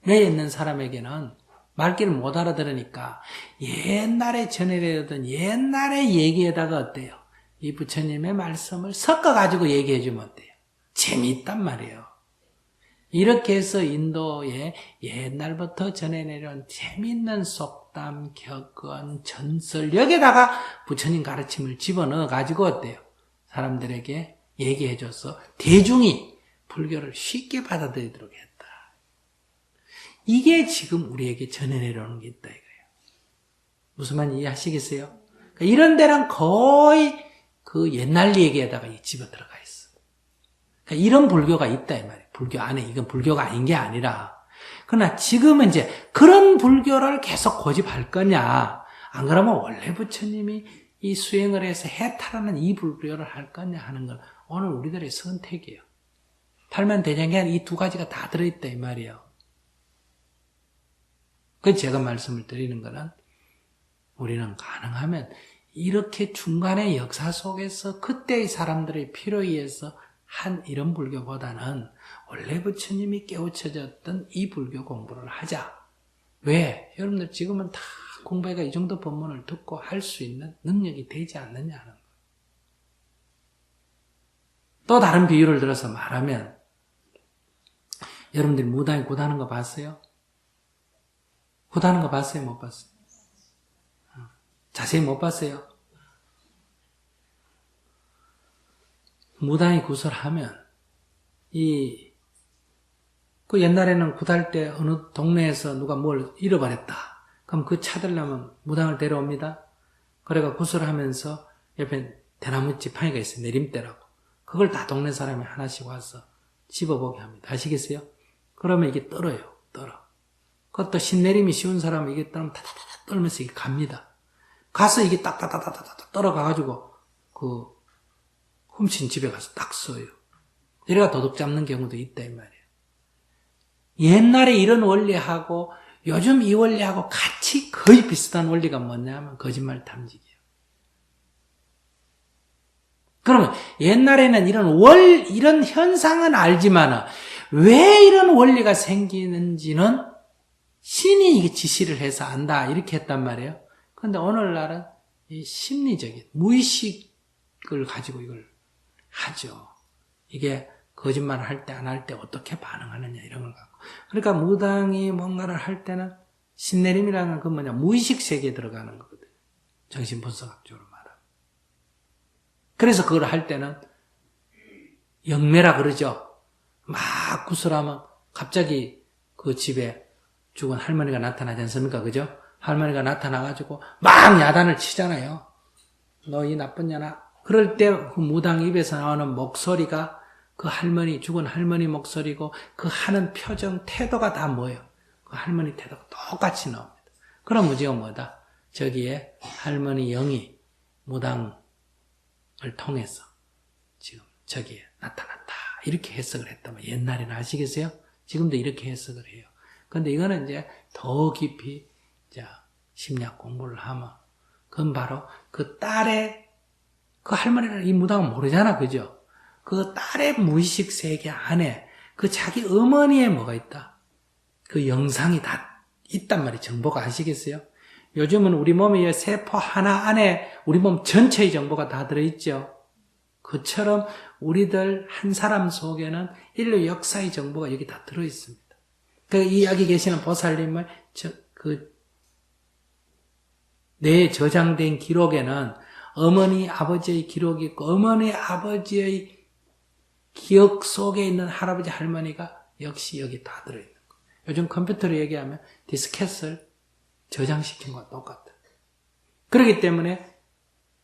A: 뇌에 있는 사람에게는 말귀를 못 알아들으니까 옛날에 전해내던 옛날의 얘기에다가 어때요? 이 부처님의 말씀을 섞어가지고 얘기해 주면 어때요? 재미있단 말이에요. 이렇게 해서 인도에 옛날부터 전해내려온 재미있는 속담, 격언, 전설 여기에다가 부처님 가르침을 집어넣어가지고 어때요? 사람들에게 얘기해줘서 대중이 불교를 쉽게 받아들이도록 했다. 이게 지금 우리에게 전해내려오는 게 있다 이거예요. 무슨 말인지 이해하시겠어요? 그러니까 이런 데는 거의 그 옛날 얘기에다가 집어들어가 있어. 그러니까 이런 불교가 있다 이 말이에요. 불교 안에 이건 불교가 아닌 게 아니라 그러나 지금은 이제 그런 불교를 계속 고집할 거냐 안 그러면 원래 부처님이 이 수행을 해서 해탈하는 이 불교를 할 거냐 하는 건 오늘 우리들의 선택이에요. 팔만대장에 이 두 가지가 다 들어있다 이 말이에요. 그래서 제가 말씀을 드리는 거는 우리는 가능하면 이렇게 중간의 역사 속에서 그때의 사람들의 필요에 의해서 한 이런 불교보다는 원래 부처님이 깨우쳐졌던 이 불교 공부를 하자. 왜? 여러분들 지금은 다 공부해가 이 정도 법문을 듣고 할 수 있는 능력이 되지 않느냐 하는 거예요. 또 다른 비유를 들어서 말하면 여러분들이 무당이 굿하는 거 봤어요? 굿하는 거 봤어요? 못 봤어요? 자세히 못 봤어요? 무당이 굿을 하면 그 옛날에는 굿할 때 어느 동네에서 누가 뭘 잃어버렸다. 그럼 그 찾으려면 무당을 데려옵니다. 그래가 굿을 하면서 옆에 대나무 지팡이가 있어요. 내림대라고. 그걸 다 동네 사람이 하나씩 와서 집어보게 합니다. 아시겠어요? 그러면 이게 떨어요. 떨어. 그것도 신내림이 쉬운 사람은 이게 떨면 타타타타 떨면서 이게 갑니다. 가서 이게 딱딱딱딱딱 떨어가가지고 그 훔친 집에 가서 딱 써요. 이래가 도둑 잡는 경우도 있다 이 말이에요. 옛날에 이런 원리하고 요즘 이 원리하고 같이 거의 비슷한 원리가 뭐냐면 거짓말 탐지기예요. 그러면 옛날에는 이런 현상은 알지만 왜 이런 원리가 생기는지는 신이 이게 지시를 해서 안다 이렇게 했단 말이에요. 그런데 오늘날은 이 심리적인 무의식을 가지고 이걸 하죠. 이게 거짓말을 할 때 안 할 때 어떻게 반응하느냐 이런 걸 갖고. 그러니까 무당이 뭔가를 할 때는 신내림이라는 건 뭐냐 무의식 세계에 들어가는 거거든요. 정신분석학적으로 말하면. 그래서 그걸 할 때는 영매라 그러죠. 막 구슬하면 갑자기 그 집에 죽은 할머니가 나타나지 않습니까? 그죠? 할머니가 나타나가지고 막 야단을 치잖아요. 너 이 나쁜 년아. 그럴 때 그 무당 입에서 나오는 목소리가 그 할머니, 죽은 할머니 목소리고 그 하는 표정, 태도가 다 뭐예요? 그 할머니 태도가 똑같이 나옵니다. 그럼 무지가 뭐다? 저기에 할머니 영이 무당을 통해서 지금 저기에 나타났다. 이렇게 해석을 했다면 옛날에는 아시겠어요? 지금도 이렇게 해석을 해요. 근데 이거는 이제 더 깊이 심리학 공부를 하면 그건 바로 그 딸의 그 할머니는 이 무당은 모르잖아. 그죠? 그 딸의 무의식 세계 안에 그 자기 어머니의 뭐가 있다. 그 영상이 다 있단 말이에요. 정보가 아시겠어요? 요즘은 우리 몸의 세포 하나 안에 우리 몸 전체의 정보가 다 들어있죠. 그처럼 우리들 한 사람 속에는 인류 역사의 정보가 여기 다 들어있습니다. 이 여기 계시는 보살님을 내 저장된 기록에는 어머니 아버지의 기록이 있고 어머니 아버지의 기억 속에 있는 할아버지 할머니가 역시 여기 다 들어있는 거예요. 요즘 컴퓨터로 얘기하면 디스켓을 저장시킨 것과 똑같아요. 그렇기 때문에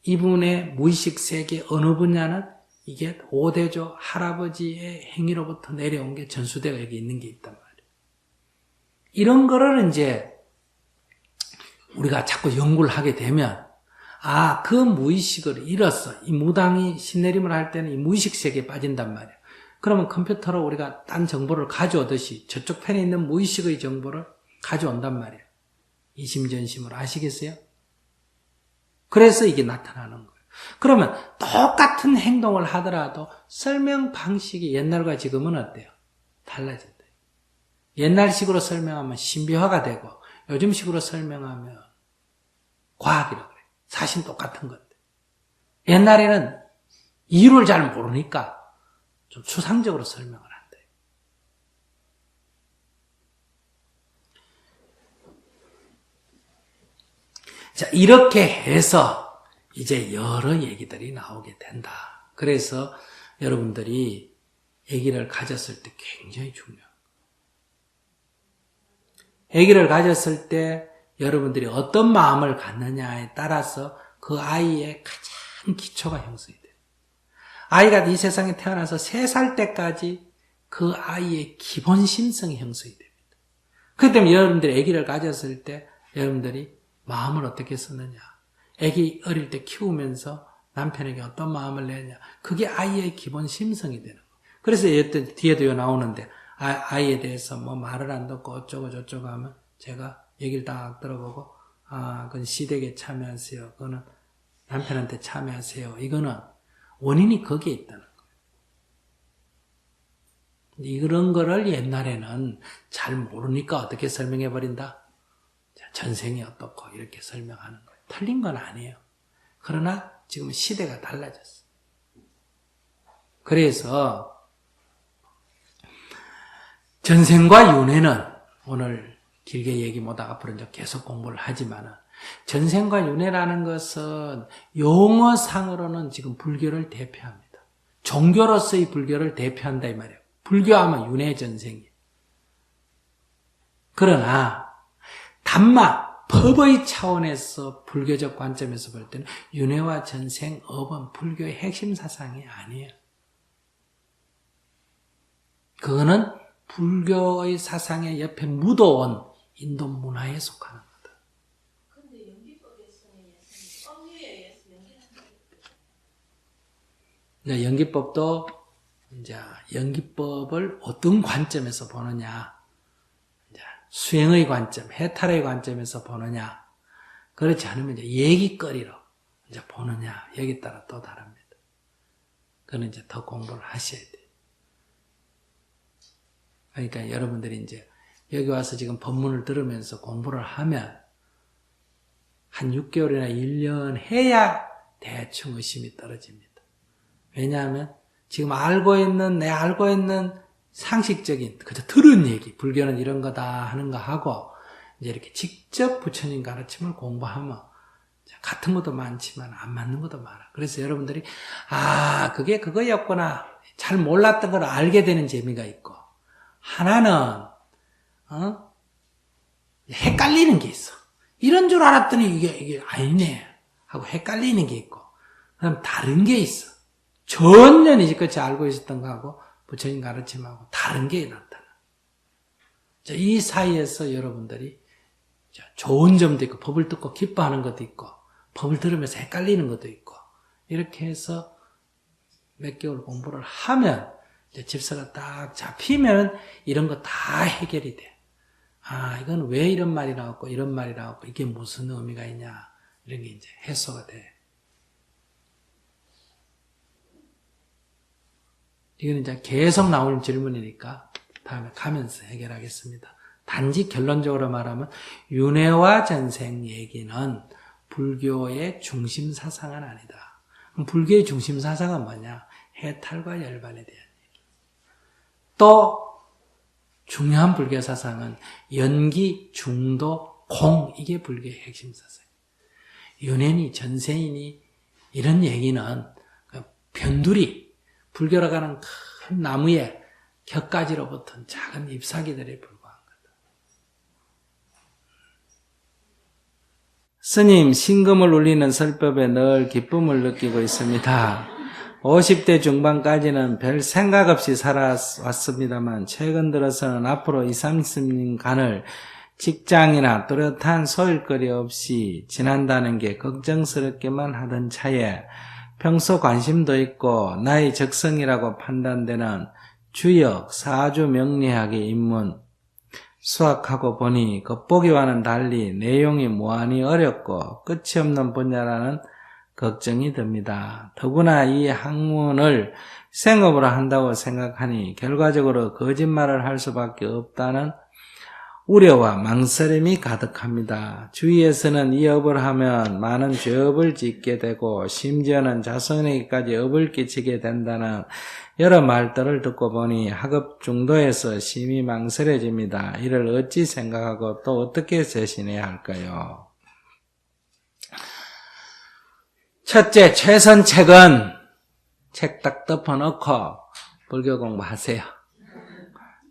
A: 이분의 무의식 세계 어느 분야는 이게 5대조 할아버지의 행위로부터 내려온 게 전수대가 여기 있는 게 있단 말이에요. 이런 거를 이제 우리가 자꾸 연구를 하게 되면 그 무의식을 잃었어. 이 무당이 신내림을 할 때는 이 무의식 세계에 빠진단 말이에요. 그러면 컴퓨터로 우리가 딴 정보를 가져오듯이 저쪽 편에 있는 무의식의 정보를 가져온단 말이에요. 이심전심으로 아시겠어요? 그래서 이게 나타나는 거예요. 그러면 똑같은 행동을 하더라도 설명 방식이 옛날과 지금은 어때요? 달라진다. 옛날식으로 설명하면 신비화가 되고 요즘식으로 설명하면 과학이라고 그래요. 사실 똑같은 건데. 옛날에는 이유를 잘 모르니까 좀 추상적으로 설명을 한대요. 자, 이렇게 해서 이제 여러 얘기들이 나오게 된다. 그래서 여러분들이 아기를 가졌을 때 굉장히 중요해요. 아기를 가졌을 때 여러분들이 어떤 마음을 갖느냐에 따라서 그 아이의 가장 기초가 형성이 돼요. 아이가 이 세상에 태어나서 3살 때까지 그 아이의 기본 심성이 형성이 됩니다. 그렇기 때문에 여러분들이 아기를 가졌을 때 여러분들이 마음을 어떻게 쓰느냐, 아기 어릴 때 키우면서 남편에게 어떤 마음을 내느냐, 그게 아이의 기본 심성이 되는 거예요. 그래서 뒤에도 나오는데 아이에 대해서 뭐 말을 안 듣고 어쩌고 저쩌고 하면 제가 얘기를 딱 들어보고 그건 시댁에 참여하세요. 그거는 남편한테 참여하세요. 이거는 원인이 거기에 있다는 거예요. 이런 거를 옛날에는 잘 모르니까 어떻게 설명해 버린다? 전생이 어떻고 이렇게 설명하는 거예요. 틀린 건 아니에요. 그러나 지금 시대가 달라졌어요. 그래서 전생과 윤회는 오늘 길게 얘기 못하고 앞으로 이제 계속 공부를 하지만은 전생과 윤회라는 것은 용어상으로는 지금 불교를 대표합니다. 종교로서의 불교를 대표한다 이 말이에요. 불교하면 윤회 전생이에요. 그러나 담마, 법의 차원에서 불교적 관점에서 볼 때는 윤회와 전생, 업은 불교의 핵심 사상이 아니에요. 그거는 불교의 사상의 옆에 묻어온 인도 문화에 속하는 거다.
B: 근데 연기법에서는 법률에 의해서 연기하는
A: 연기법도 이제 연기법을 어떤 관점에서 보느냐, 이제 수행의 관점, 해탈의 관점에서 보느냐, 그렇지 않으면 이제 얘기거리로 이제 보느냐, 여기에 따라 또 다릅니다. 그는 이제 더 공부를 하셔야 돼요. 그러니까 여러분들이 이제 여기 와서 지금 법문을 들으면서 공부를 하면 한 6개월이나 1년 해야 대충 의심이 떨어집니다. 왜냐하면 지금 내가 알고 있는 상식적인, 그저 들은 얘기, 불교는 이런 거다 하는 거 하고, 이제 이렇게 직접 부처님 가르침을 공부하면, 같은 것도 많지만 안 맞는 것도 많아. 그래서 여러분들이, 그게 그거였구나. 잘 몰랐던 걸 알게 되는 재미가 있고, 하나는, 헷갈리는 게 있어. 이런 줄 알았더니 이게 아니네. 하고 헷갈리는 게 있고, 그럼 다른 게 있어. 전혀 이제까지 알고 있었던 거하고 부처님 가르침하고 다른 게 나타나. 이 사이에서 여러분들이 좋은 점도 있고 법을 듣고 기뻐하는 것도 있고 법을 들으면서 헷갈리는 것도 있고 이렇게 해서 몇 개월 공부를 하면 이제 질서가 딱 잡히면 이런 거 다 해결이 돼. 이건 왜 이런 말이 나왔고 이런 말이 나왔고 이게 무슨 의미가 있냐 이런 게 이제 해소가 돼. 이건 이제 계속 나오는 질문이니까 다음에 가면서 해결하겠습니다. 단지 결론적으로 말하면 윤회와 전생 얘기는 불교의 중심 사상은 아니다. 그럼 불교의 중심 사상은 뭐냐? 해탈과 열반에 대한 얘기. 또 중요한 불교 사상은 연기, 중도, 공 이게 불교의 핵심 사상이에요. 윤회니 전생이니 이런 얘기는 변두리 불교라고 하는 큰 나무의 격가지로 붙은 작은 잎사귀들에 불과한 거다. 스님, 신금을 울리는 설법에 늘 기쁨을 느끼고 있습니다. 50대 중반까지는 별 생각 없이 살아왔습니다만 최근 들어서는 앞으로 20, 30년간을 직장이나 뚜렷한 소일거리 없이 지난다는 게 걱정스럽게만 하던 차에 평소 관심도 있고 나의 적성이라고 판단되는 주역, 사주 명리학의 입문 수학하고 보니 겉보기와는 달리 내용이 무한히 어렵고 끝이 없는 분야라는 걱정이 듭니다. 더구나 이 학문을 생업으로 한다고 생각하니 결과적으로 거짓말을 할 수밖에 없다는 우려와 망설임이 가득합니다. 주위에서는 이 업을 하면 많은 죄업을 짓게 되고 심지어는 자손에게까지 업을 끼치게 된다는 여러 말들을 듣고 보니 학업 중도에서 심히 망설여집니다. 이를 어찌 생각하고 또 어떻게 대신해야 할까요? 첫째, 최선책은 책 딱 덮어놓고 불교 공부하세요.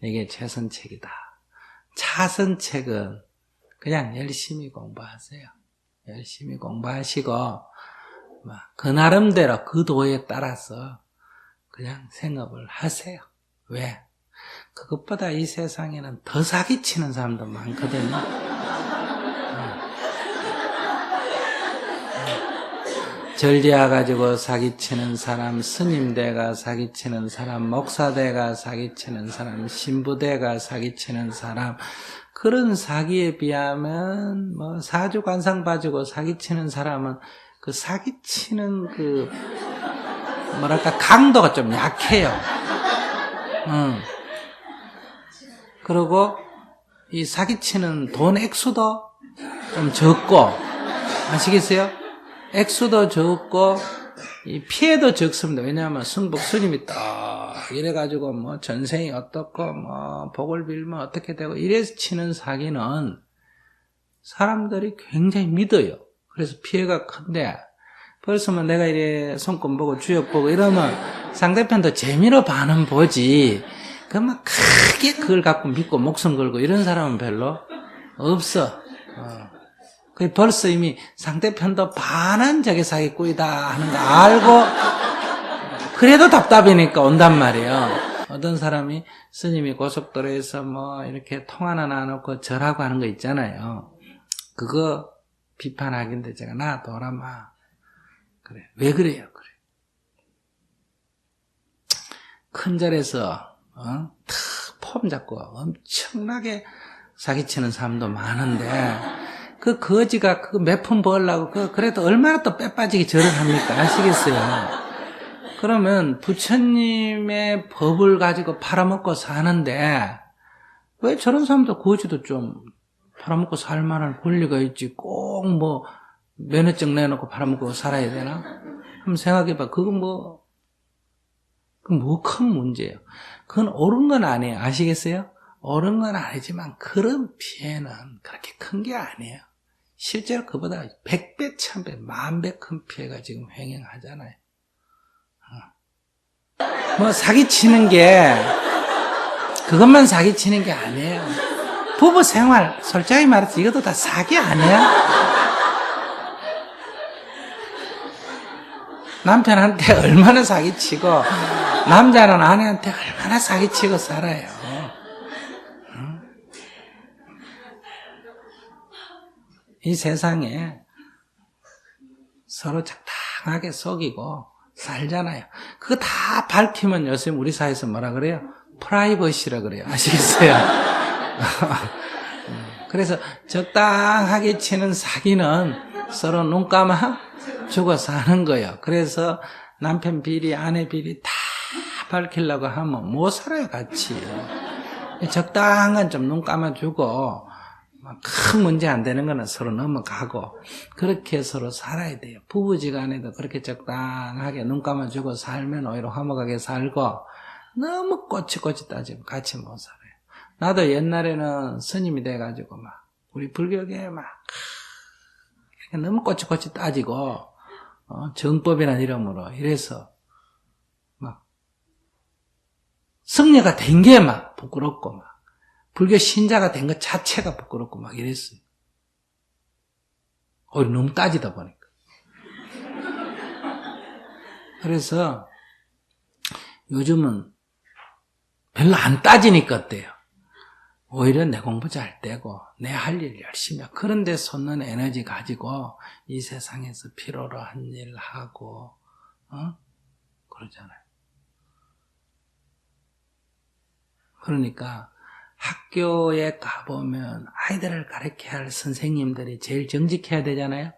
A: 이게 최선책이다. 차선책은 그냥 열심히 공부하세요. 열심히 공부하시고 그 나름대로 그 도에 따라서 그냥 생업을 하세요. 왜? 그것보다 이 세상에는 더 사기치는 사람도 많거든요. 절지하 가지고 사기치는 사람, 스님대가 사기치는 사람, 목사대가 사기치는 사람, 신부대가 사기치는 사람, 그런 사기에 비하면 뭐 사주 관상 봐주고 사기치는 사람은 그 사기치는 그 뭐랄까 강도가 좀 약해요. 그리고 이 사기치는 돈 액수도 좀 적고, 아시겠어요? 액수도 적고 이 피해도 적습니다. 왜냐하면 승복 스님이 딱 이래가지고 뭐 전생이 어떻고 뭐 복을 빌면 어떻게 되고 이래서 치는 사기는 사람들이 굉장히 믿어요. 그래서 피해가 큰데, 벌써 뭐 내가 이래 손금 보고 주역 보고 이러면 상대편도 재미로 반은 보지, 그러면 크게 그걸 갖고 믿고 목숨 걸고 이런 사람은 별로 없어. 그 벌써 이미 상대편도 반은 저게 사기꾼이다 하는 거 알고 그래도 답답하니까 온단 말이에요. 어떤 사람이 스님이 고속도로에서 뭐 이렇게 통 하나 놔놓고 절하고 하는 거 있잖아요. 그거 비판하긴데 제가 놔둬라마. 그래. 왜 그래요? 그래. 큰 절에서 폼 잡고 엄청나게 사기치는 사람도 많은데 그 거지가 그 몇 푼 벌려고 그래도 얼마나 또 빼빠지게 절을 합니까? 아시겠어요? 그러면 부처님의 법을 가지고 팔아먹고 사는데 왜 저런 사람도 거지도 좀 팔아먹고 살 만한 권리가 있지 꼭 뭐 면허증 내놓고 팔아먹고 살아야 되나? 한번 생각해봐. 그건 뭐 큰 문제예요. 그건 옳은 건 아니에요. 아시겠어요? 옳은 건 아니지만 그런 피해는 그렇게 큰 게 아니에요. 실제로 그보다 100배, 1000배, 10,000배 큰 피해가 지금 횡행하잖아요. 뭐 사기치는 게 그것만 사기치는 게 아니에요. 부부 생활 솔직히 말해서 이것도 다 사기 아니야? 남편한테 얼마나 사기치고 남자는 아내한테 얼마나 사기치고 살아요. 이 세상에 서로 적당하게 속이고 살잖아요. 그거 다 밝히면 요새 우리 사회에서 뭐라 그래요? 프라이버시라 그래요. 아시겠어요? 그래서 적당하게 치는 사기는 서로 눈 감아 주고 사는 거예요. 그래서 남편 비리, 아내 비리 다 밝히려고 하면 못 살아요, 같이. 적당한 좀 눈 감아주고 큰 문제 안 되는 거는 서로 넘어가고 그렇게 서로 살아야 돼요. 부부지간에도 그렇게 적당하게 눈 감아주고 살면 오히려 화목하게 살고, 너무 꼬치꼬치 따지면 같이 못 살아요. 나도 옛날에는 스님이 돼가지고 막 우리 불교계 막 이렇게 너무 꼬치꼬치 따지고 정법이라는 이름으로 이래서 막 성녀가 된 게 막 부끄럽고 막 불교 신자가 된 것 자체가 부끄럽고 막 이랬어요. 오히려 너무 따지다 보니까. 그래서 요즘은 별로 안 따지니까 어때요? 오히려 내 공부 잘 되고 내 할 일 열심히 하고 그런 데 쏟는 에너지 가지고 이 세상에서 필요로 한 일 하고 그러잖아요. 그러니까 학교에 가보면 아이들을 가르쳐야 할 선생님들이 제일 정직해야 되잖아요.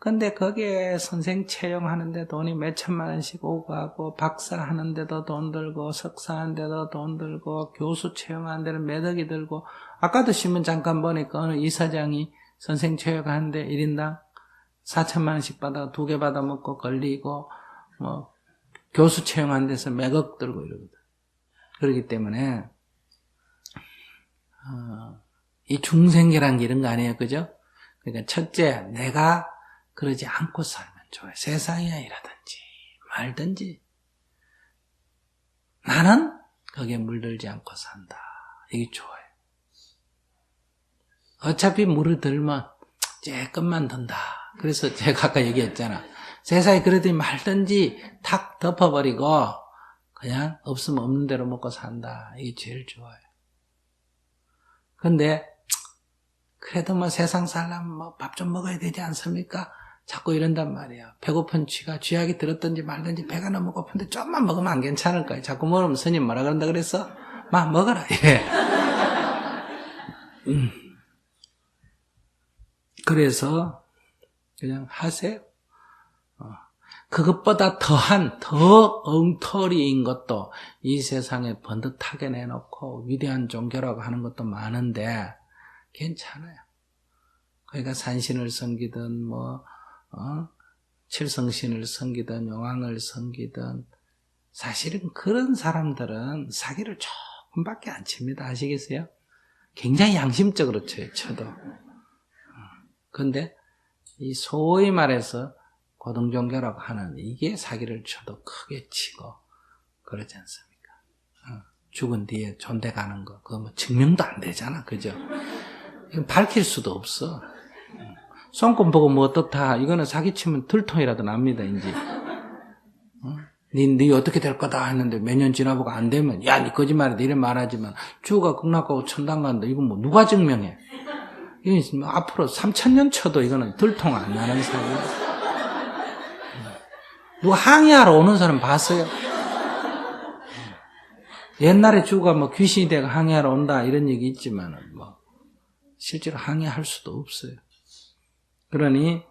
A: 근데 거기에 선생 채용하는데 돈이 몇 천만 원씩 오고 가고, 박사 하는데도 돈 들고, 석사 하는데도 돈 들고, 교수 채용하는 데는 몇 억이 들고, 아까도 신문 잠깐 보니까 어느 이사장이 선생 채용하는데 1인당 4천만 원씩 받아 2개 받아 먹고 걸리고, 뭐 교수 채용하는 데서 몇 억 들고 이러거든. 그렇기 때문에 이 중생계란 게 이런 거 아니에요, 그죠? 그러니까 첫째, 내가 그러지 않고 살면 좋아요. 세상이야 이라든지 말든지 나는 거기에 물들지 않고 산다. 이게 좋아요. 어차피 물을 들면 조금만 든다. 그래서 제가 아까 얘기했잖아. 세상에 그러더니 말든지 탁 덮어버리고 그냥 없으면 없는 대로 먹고 산다. 이게 제일 좋아요. 근데 그래도 뭐 세상 살려면 뭐 밥 좀 먹어야 되지 않습니까? 자꾸 이런단 말이야. 배고픈 쥐가 쥐약이 들었든지 말든지 배가 너무 고픈데 좀만 먹으면 안 괜찮을까요? 자꾸 먹으면 스님 뭐라 그런다 그랬어? 막 먹어라. 예. 그래서 그냥 하세요. 그것보다 더 엉터리인 것도 이 세상에 번듯하게 내놓고 위대한 종교라고 하는 것도 많은데 괜찮아요. 그러니까 산신을 섬기든 칠성신을 섬기든 용왕을 섬기든 사실은 그런 사람들은 사기를 조금밖에 안 칩니다. 아시겠어요? 굉장히 양심적으로 쳐도. 그런데 이 소위 말해서 고등종교라고 하는 이게 사기를 쳐도 크게 치고 그러지 않습니까? 죽은 뒤에 존대 가는 거 그거 뭐 증명도 안 되잖아. 그죠? 이건 밝힐 수도 없어. 손금 보고 뭐 어떻다 이거는 사기치면 들통이라도 납니다. 이제 네 어떻게 될 거다 했는데 몇 년 지나보고 안 되면 야 네 거짓말이다 이래 말하지만 주가 극락가고 천당 간다 이건 뭐 누가 증명해? 이건 앞으로 3000년 쳐도 이거는 들통 안 나는 사기. 누가 항의하러 오는 사람 봤어요? 옛날에 주가 뭐 귀신이 되고 항의하러 온다 이런 얘기 있지만은 뭐 실제로 항의할 수도 없어요. 그러니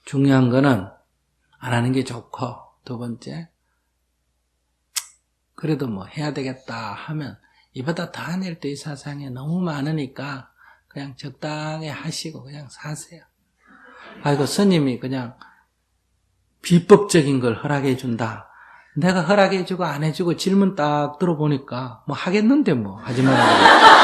A: 중요한 거는 안 하는 게 좋고 두 번째 그래도 뭐 해야 되겠다 하면 이보다 더 안 할 때 이 세상에 너무 많으니까 그냥 적당히 하시고 그냥 사세요. 아이고 스님이 그냥 비법적인 걸 허락해 준다. 내가 허락해 주고 안 해주고 질문 딱 들어보니까 뭐 하겠는데 뭐 하지 말라고.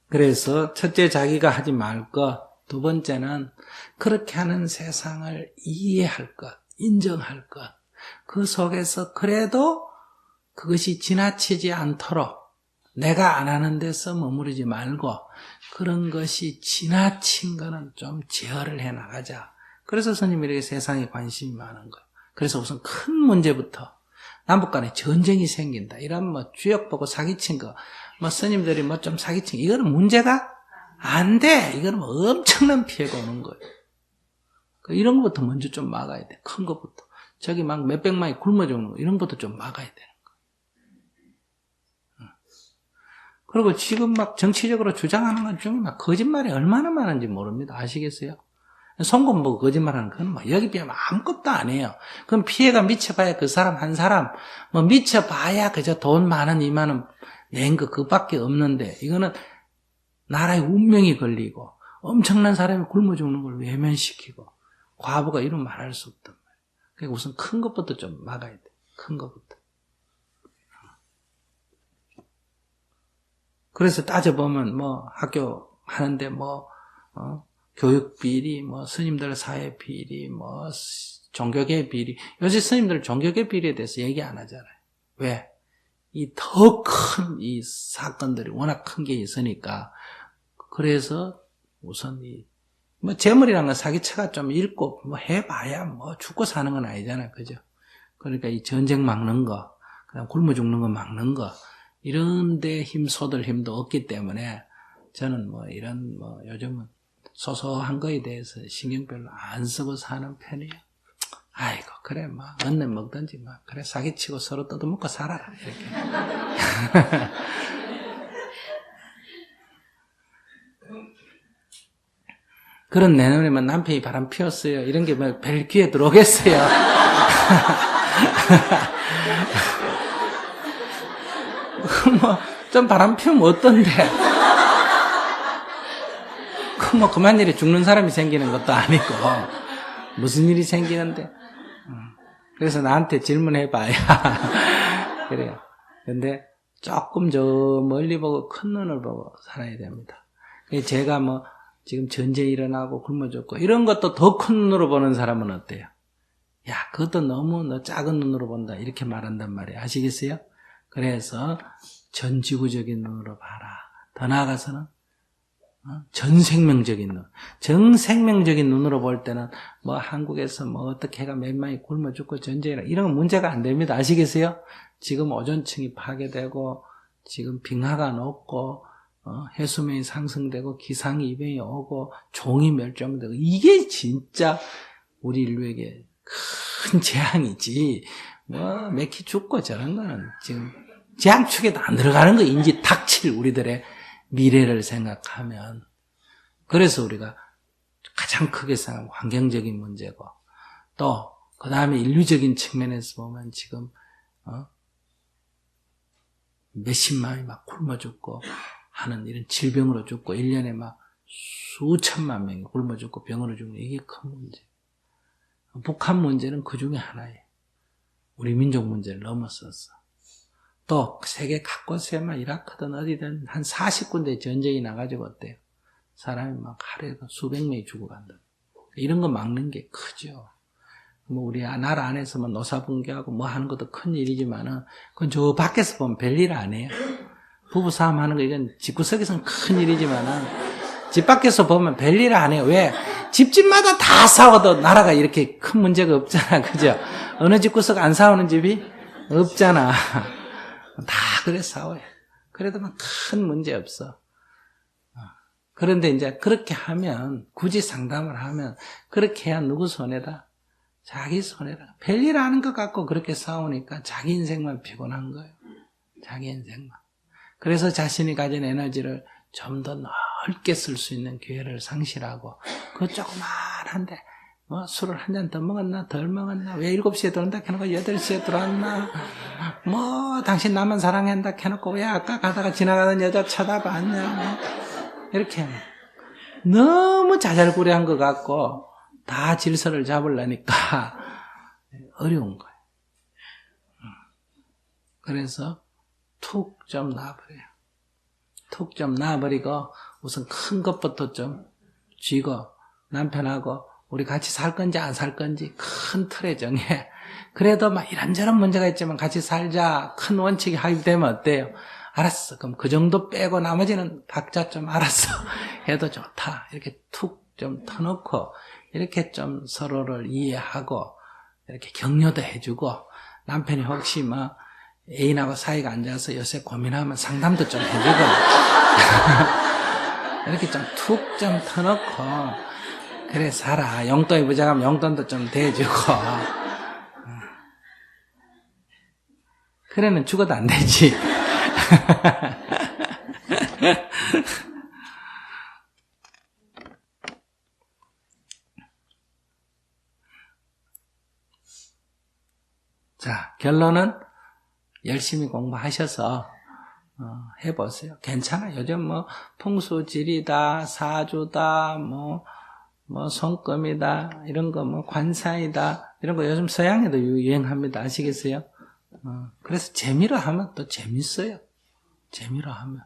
A: 그래서 첫째 자기가 하지 말 것, 두 번째는 그렇게 하는 세상을 이해할 것, 인정할 것. 그 속에서 그래도 그것이 지나치지 않도록 내가 안 하는 데서 머무르지 말고 그런 것이 지나친 거는 좀 제어를 해 나가자. 그래서 스님이 이렇게 세상에 관심이 많은 거예요. 그래서 우선 큰 문제부터 남북 간에 전쟁이 생긴다. 이런 뭐 주역 보고 사기친 거, 뭐 스님들이 뭐 좀 사기친 거, 이거는 문제가 안 돼. 이거는 뭐 엄청난 피해가 오는 거예요. 이런 것부터 먼저 좀 막아야 돼. 큰 것부터. 저기 막 몇백만이 굶어 죽는 거, 이런 것도 좀 막아야 되는 거예요. 그리고 지금 막 정치적으로 주장하는 것 중에 막 거짓말이 얼마나 많은지 모릅니다. 아시겠어요? 송금 보고 거짓말하는 건 뭐 여기 비하면 아무것도 아니에요. 그럼 피해가 미쳐봐야 그 사람 한 사람, 뭐 미쳐봐야 그저 돈 많은 2만원 낸 거 그밖에 없는데 이거는 나라의 운명이 걸리고 엄청난 사람이 굶어 죽는 걸 외면시키고 과부가 이런 말 할 수 없단 말이에요. 그러니까 우선 큰 것부터 좀 막아야 돼. 큰 것부터. 그래서 따져보면 뭐 학교 하는데 교육 비리, 뭐 스님들 사회 비리, 뭐 종교계 비리. 요새 스님들 종교계 비리에 대해서 얘기 안 하잖아요. 왜? 이 더 큰 이 사건들이 워낙 큰 게 있으니까. 그래서 우선 뭐 재물이란 건 사기차가 좀 읽고 뭐 해봐야 뭐 죽고 사는 건 아니잖아요. 그죠? 그러니까 이 전쟁 막는 거, 그냥 굶어 죽는 거 막는 거, 이런 데 힘쏟을 힘도 없기 때문에 저는 뭐 이런 요즘은 소소한 거에 대해서 신경 별로 안 쓰고 사는 편이에요. 아이고, 그래, 언내 먹든지, 그래, 사기치고 서로 뜯어먹고 살아라, 이렇게. 그런 내 눈에만 남편이 바람 피웠어요. 이런 게 별 귀에 들어오겠어요. 좀 바람 피우면 어떤데? 그만 일에 죽는 사람이 생기는 것도 아니고, 무슨 일이 생기는데? 그래서 나한테 질문해봐야. 그래요. 근데 조금 저 멀리 보고 큰 눈을 보고 살아야 됩니다. 제가 지금 전쟁 일어나고 굶어 죽고, 이런 것도 더 큰 눈으로 보는 사람은 어때요? 야, 그것도 너무 작은 눈으로 본다. 이렇게 말한단 말이에요. 아시겠어요? 그래서 전지구적인 눈으로 봐라. 더 나아가서는 전생명적인 눈. 정생명적인 눈으로 볼 때는 한국에서 어떻게 해가 몇 명이 굶어 죽고 전쟁이라 이런 건 문제가 안 됩니다. 아시겠어요? 지금 오존층이 파괴되고 지금 빙하가 녹고 해수면이 상승되고 기상이변이 오고 종이 멸종되고 이게 진짜 우리 인류에게 큰 재앙이지. 뭐 몇 키 죽고 저런 거는 지금 재앙축에도 안 들어가는 거 인지 닥칠 우리들의 미래를 생각하면. 그래서 우리가 가장 크게 생각하는 환경적인 문제고, 또 그 다음에 인류적인 측면에서 보면 지금 몇십만이 막 굶어 죽고 하는 이런 질병으로 죽고 1년에 막 수천만 명이 굶어 죽고 병으로 죽는 이게 큰 문제. 북한 문제는 그 중에 하나예요. 우리 민족 문제를 넘어섰어. 또 세계 곳곳에 막 이라크든 어디든 한 40군데 전쟁이 나가지고 어때요? 사람이 막 하루에도 수백 명이 죽어간다. 이런 거 막는 게 크죠. 뭐 우리 나라 안에서 뭐 노사분계하고 뭐 하는 것도 큰 일이지만은 그건 저 밖에서 보면 별일 아니에요. 부부싸움 하는 거 이건 집구석에서는 큰 일이지만은 집 밖에서 보면 별일 아니에요. 왜? 집집마다 다 싸워도 나라가 이렇게 큰 문제가 없잖아. 그죠? 어느 집구석 안 싸우는 집이 없잖아. 다 그래 싸워요. 그래도 막 큰 문제 없어. 그런데 이제 그렇게 하면, 굳이 상담을 하면, 그렇게 해야 누구 손해다? 자기 손해다. 별일 아는 것 같고 그렇게 싸우니까 자기 인생만 피곤한 거예요. 자기 인생만. 그래서 자신이 가진 에너지를 좀 더 넓게 쓸 수 있는 기회를 상실하고, 그 조그만한데, 뭐 술을 한 잔 더 먹었나 덜 먹었나, 왜 7시에 들어온다 해놓고 8시에 들어왔나, 뭐 당신 나만 사랑한다 해놓고 왜 아까 가다가 지나가던 여자 쳐다봤냐, 뭐 이렇게 너무 자잘구레한 것 같고 다 질서를 잡으려니까 어려운 거예요. 그래서 툭 좀 놔버려요. 툭 좀 놔버리고 우선 큰 것부터 좀 쥐고, 남편하고 우리 같이 살 건지 안 살 건지 큰 틀에 정해. 그래도 막 이런저런 문제가 있지만 같이 살자, 큰 원칙이 합의되면 어때요? 알았어. 그럼 그 정도 빼고 나머지는 각자 좀 알았어 해도 좋다. 이렇게 툭 좀 터놓고 이렇게 좀 서로를 이해하고 이렇게 격려도 해주고, 남편이 혹시 뭐 애인하고 사이가 안 좋아서 요새 고민하면 상담도 좀 해주고 이렇게 좀 툭 좀 터놓고, 그래 살아. 용돈이 부족하면 용돈도 좀 대주고. 그래는 죽어도 안 되지. 자, 결론은 열심히 공부하셔서 해보세요. 괜찮아요. 요즘 뭐 풍수지리다, 사주다, 뭐 손금이다, 이런 거 뭐 관사이다, 이런 거 요즘 서양에도 유행합니다. 아시겠어요? 그래서 재미로 하면 또 재밌어요. 재미로 하면.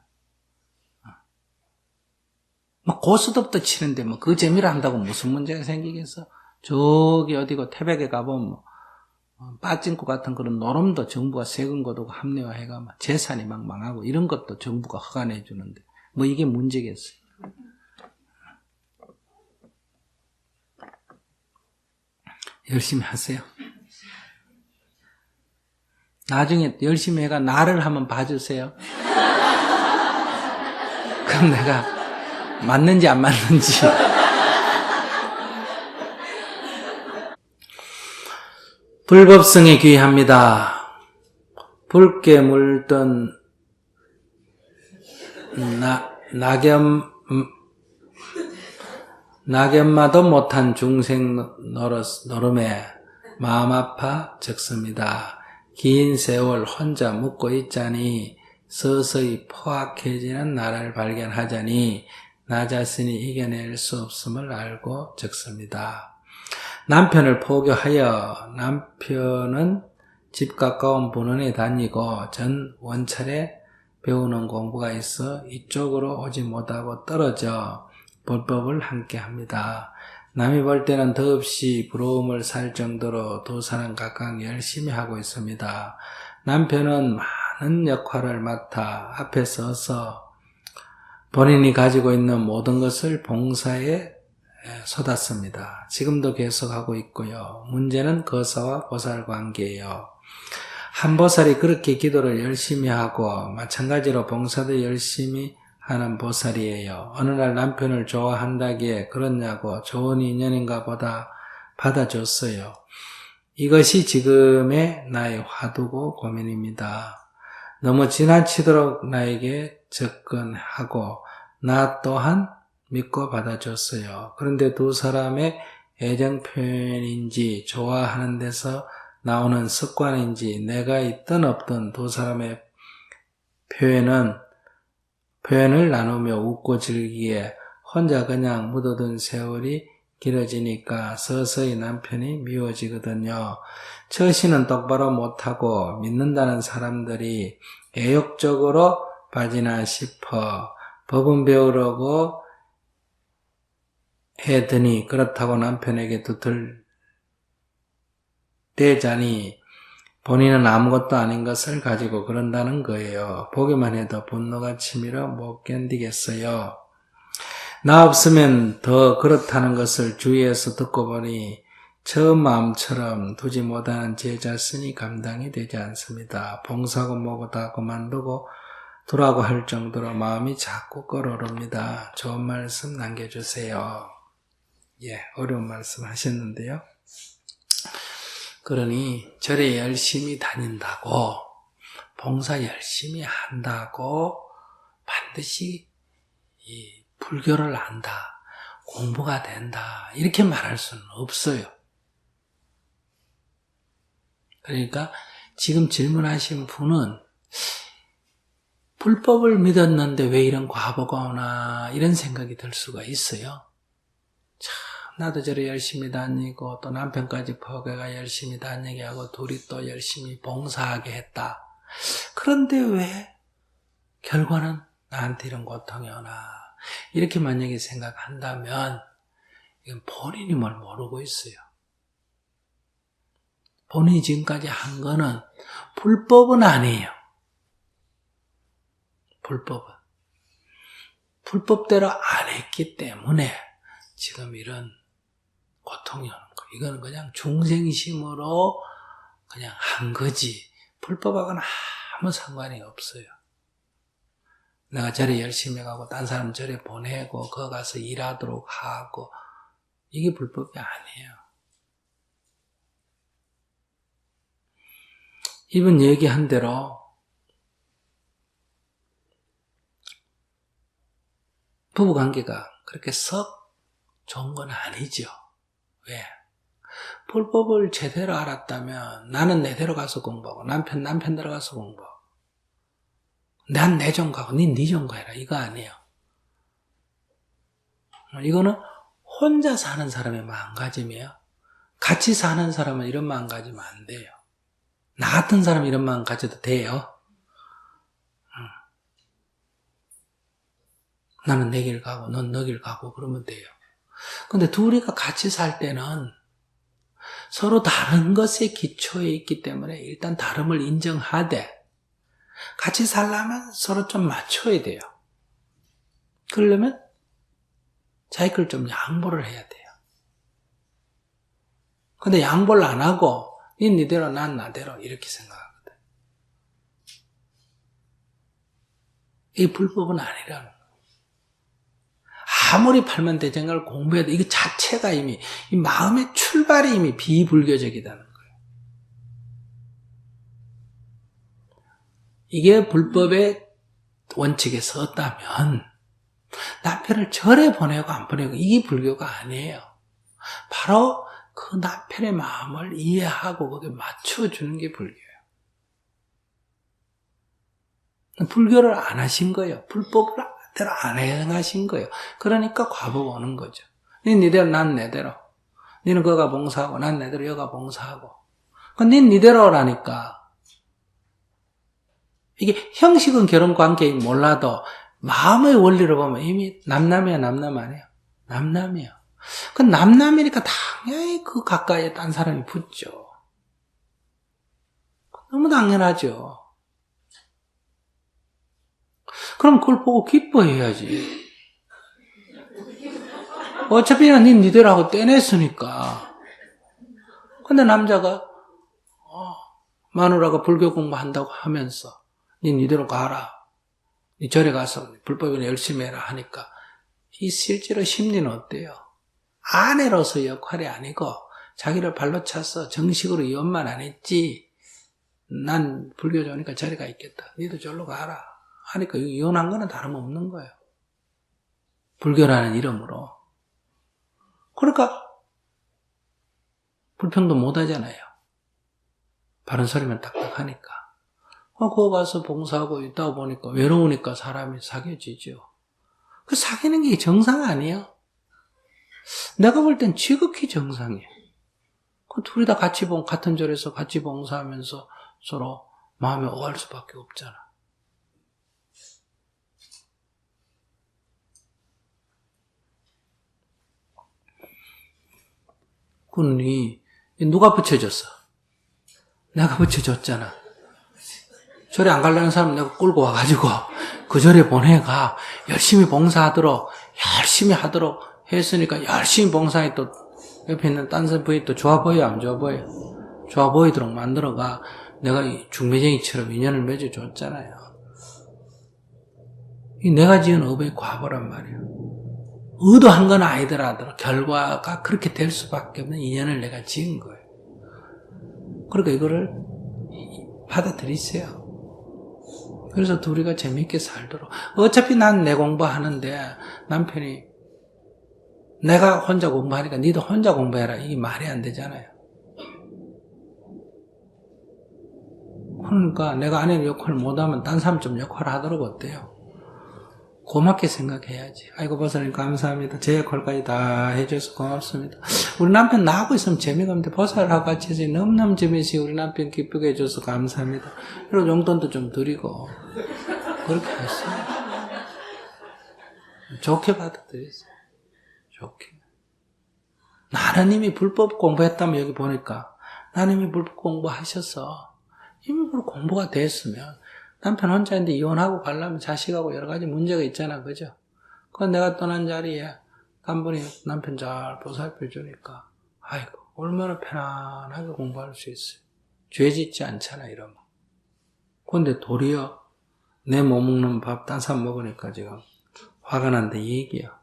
A: 뭐 고스톱도 치는데 뭐 그 재미로 한다고 무슨 문제가 생기겠어? 저기 어디고 태백에 가보면 뭐 빠진코 같은 그런 노름도 정부가 세금 거두고 합리화해가 막 재산이 막 망하고 이런 것도 정부가 허가내 주는데 뭐 이게 문제겠어요? 열심히 하세요. 나중에 열심히 해가 나를 한번 봐주세요. 그럼 내가 맞는지 안 맞는지. 불법성에 귀합니다. 붉게 물든 낙엽마도 못한 중생 노름에 마음 아파 적습니다. 긴 세월 혼자 묵고 있자니 서서히 포악해지는 나를 발견하자니 나 자신이 이겨낼 수 없음을 알고 적습니다. 남편을 포교하여 남편은 집 가까운 본원에 다니고 전 원찰에 배우는 공부가 있어 이쪽으로 오지 못하고 떨어져 불법을 함께 합니다. 남이 볼 때는 더없이 부러움을 살 정도로 두 사람 각각 열심히 하고 있습니다. 남편은 많은 역할을 맡아 앞에 서서 본인이 가지고 있는 모든 것을 봉사에 쏟았습니다. 지금도 계속하고 있고요. 문제는 거사와 보살 관계예요. 한 보살이 그렇게 기도를 열심히 하고 마찬가지로 봉사도 열심히 하는 보살이에요. 어느 날 남편을 좋아한다기에 그렇냐고 좋은 인연인가 보다 받아줬어요. 이것이 지금의 나의 화두고 고민입니다. 너무 지나치도록 나에게 접근하고 나 또한 믿고 받아줬어요. 그런데 두 사람의 애정 표현인지 좋아하는 데서 나오는 습관인지 내가 있든 없든 두 사람의 표현을 나누며 웃고 즐기기에 혼자 그냥 묻어둔 세월이 길어지니까 서서히 남편이 미워지거든요. 처신은 똑바로 못하고 믿는다는 사람들이 애욕적으로 빠지나 싶어 법은 배우려고 해더니 그렇다고 남편에게 두들대자니 본인은 아무것도 아닌 것을 가지고 그런다는 거예요. 보기만 해도 분노가 치밀어 못 견디겠어요. 나 없으면 더 그렇다는 것을 주위에서 듣고 보니 처음 마음처럼 두지 못하는 제 자신이 감당이 되지 않습니다. 봉사고 뭐고 다 그만두고 두라고 할 정도로 마음이 자꾸 끓어오릅니다. 좋은 말씀 남겨주세요. 어려운 말씀 하셨는데요. 그러니 절에 열심히 다닌다고, 봉사 열심히 한다고 반드시 이 불교를 안다, 공부가 된다 이렇게 말할 수는 없어요. 그러니까 지금 질문하신 분은 불법을 믿었는데 왜 이런 과보가 오나 이런 생각이 들 수가 있어요. 참 나도 저래 열심히 다니고 또 남편까지 포개가 열심히 다니게 하고 둘이 또 열심히 봉사하게 했다. 그런데 왜 결과는 나한테 이런 고통이 오나 이렇게 만약에 생각한다면 이건 본인이 뭘 모르고 있어요. 본인이 지금까지 한 거는 불법은 아니에요. 불법대로 안 했기 때문에 지금 이런 고통이 오는 거. 이거는 그냥 중생심으로 그냥 한 거지. 불법하고는 아무 상관이 없어요. 내가 절에 열심히 가고 딴 사람 절에 보내고 거기 가서 일하도록 하고 이게 불법이 아니에요. 이분 얘기한 대로 부부관계가 그렇게 썩 좋은 건 아니죠. 왜? 불법을 제대로 알았다면 나는 내대로 가서 공부하고 남편대로 가서 공부하고 난 내 종 가고 니 종 가라 이거 아니에요. 이거는 혼자 사는 사람의 마음가짐이에요. 같이 사는 사람은 이런 마음가짐 안 돼요. 나 같은 사람 이런 마음 가져도 돼요. 나는 내 길 가고 넌 너 길 가고 그러면 돼요. 근데 둘이가 같이 살 때는 서로 다른 것에 기초해 있기 때문에 일단 다름을 인정하되 같이 살려면 서로 좀 맞춰야 돼요. 그러려면 자기를 좀 양보를 해야 돼요. 근데 양보를 안 하고 니대로 난 나대로 이렇게 생각하거든. 이 불법은 아니라는 거예요. 아무리 팔만대장가를 공부해도 이거 자체가 이미 이 마음의 출발이 이미 비불교적이다는 거예요. 이게 불법의 원칙에 섰다면 남편을 절에 보내고 안 보내고 이게 불교가 아니에요. 바로 그 남편의 마음을 이해하고 거기에 맞춰주는 게 불교예요. 불교를 안 하신 거예요. 불법을 대로 안 행하신 거예요. 그러니까 과보가 오는 거죠. 니대로 난 내대로. 니는 거가 봉사하고 난 내대로 여가 봉사하고. 니대로라니까. 이게 형식은 결혼관계인 몰라도 마음의 원리로 보면 이미 남남이야 남남 아니에요. 남남이야. 그 남남이니까 당연히 그 가까이에 딴 사람이 붙죠. 너무 당연하죠. 그럼 그걸 보고 기뻐해야지. 어차피 난 니대로 하고 떼냈으니까. 근데 남자가 마누라가 불교 공부한다고 하면서 니대로 가라. 이 절에 가서 불법이나 열심히 해라 하니까 이 실제로 심리는 어때요? 아내로서 역할이 아니고 자기를 발로 차서 정식으로 이혼만 안 했지 난 불교자니까 절에 가 있겠다. 니도 절로 가라. 하니까 이혼한 거는 다름없는 거예요. 불교라는 이름으로. 그러니까 불평도 못 하잖아요. 바른 소리만 딱딱하니까. 그거 가서 봉사하고 있다 보니까 외로우니까 사람이 사귀어지죠. 그 사귀는 게 정상 아니에요? 내가 볼 땐 지극히 정상이에요. 그 둘이 다 같이 같은 절에서 같이 봉사하면서 서로 마음이 오갈 수밖에 없잖아. 그러니 누가 붙여줬어? 내가 붙여줬잖아. 절에 안 가려는 사람 내가 끌고 와가지고 그 절에 보내가 열심히 봉사하도록 열심히 하도록 했으니까 열심히 봉사해 또 옆에 있는 딴 사람이 또 좋아 보여 안 좋아 보여? 좋아 보이도록 만들어가 내가 중매쟁이처럼 인연을 맺어줬잖아요. 이 내가 지은 업의 과보란 말이에요. 의도한 건 아니더라도 결과가 그렇게 될 수밖에 없는 인연을 내가 지은 거예요. 그러니까 이거를 받아들이세요. 그래서 둘이가 재밌게 살도록. 어차피 난 내 공부하는데 남편이 내가 혼자 공부하니까 니도 혼자 공부해라. 이게 말이 안 되잖아요. 그러니까 내가 아내 역할을 못하면 딴 사람 좀 역할을 하도록 어때요? 고맙게 생각해야지. 아이고 보살님 감사합니다. 제 역할까지 다 해줘서 고맙습니다. 우리 남편 나하고 있으면 재미가 없는데 보살하고 같이 해서 너무너무 재미있어요. 우리 남편 기쁘게 해줘서 감사합니다. 그리고 용돈도 좀 드리고 그렇게 했어요. 좋게 받아들였어요. 좋게. 나는 이미 불법 공부했다면 여기 보니까 나는 이미 불법 공부하셔서 이미 공부가 됐으면 남편 혼자인데 이혼하고 가려면 자식하고 여러 가지 문제가 있잖아. 그죠? 그건 내가 떠난 자리에 한 분이 남편 잘 보살펴 주니까 아이고 얼마나 편안하게 공부할 수 있어요. 죄 짓지 않잖아 이러면. 그런데 도리어 내 못 먹는 밥 딴 사람 먹으니까 지금 화가 난다 이 얘기야.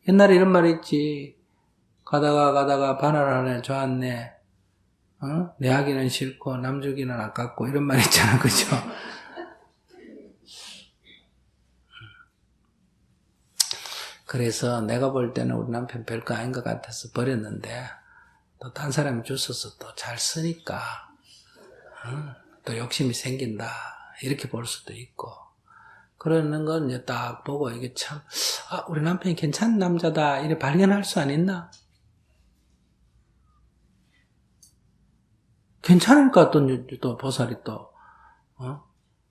A: 옛날에 이런 말 있지. 가다가 바나나네 좋았네. 내 하기는 싫고 남 주기는 아깝고 이런 말 있잖아. 그죠? 그래서 내가 볼 때는 우리 남편 별거 아닌 것 같아서 버렸는데 또 딴 사람이 줬어서 또 잘 쓰니까 또 욕심이 생긴다 이렇게 볼 수도 있고 그러는 건 이제 딱 보고 이게 참 우리 남편이 괜찮은 남자다 이렇게 발견할 수 안 있나? 괜찮으니까 또 보살이 또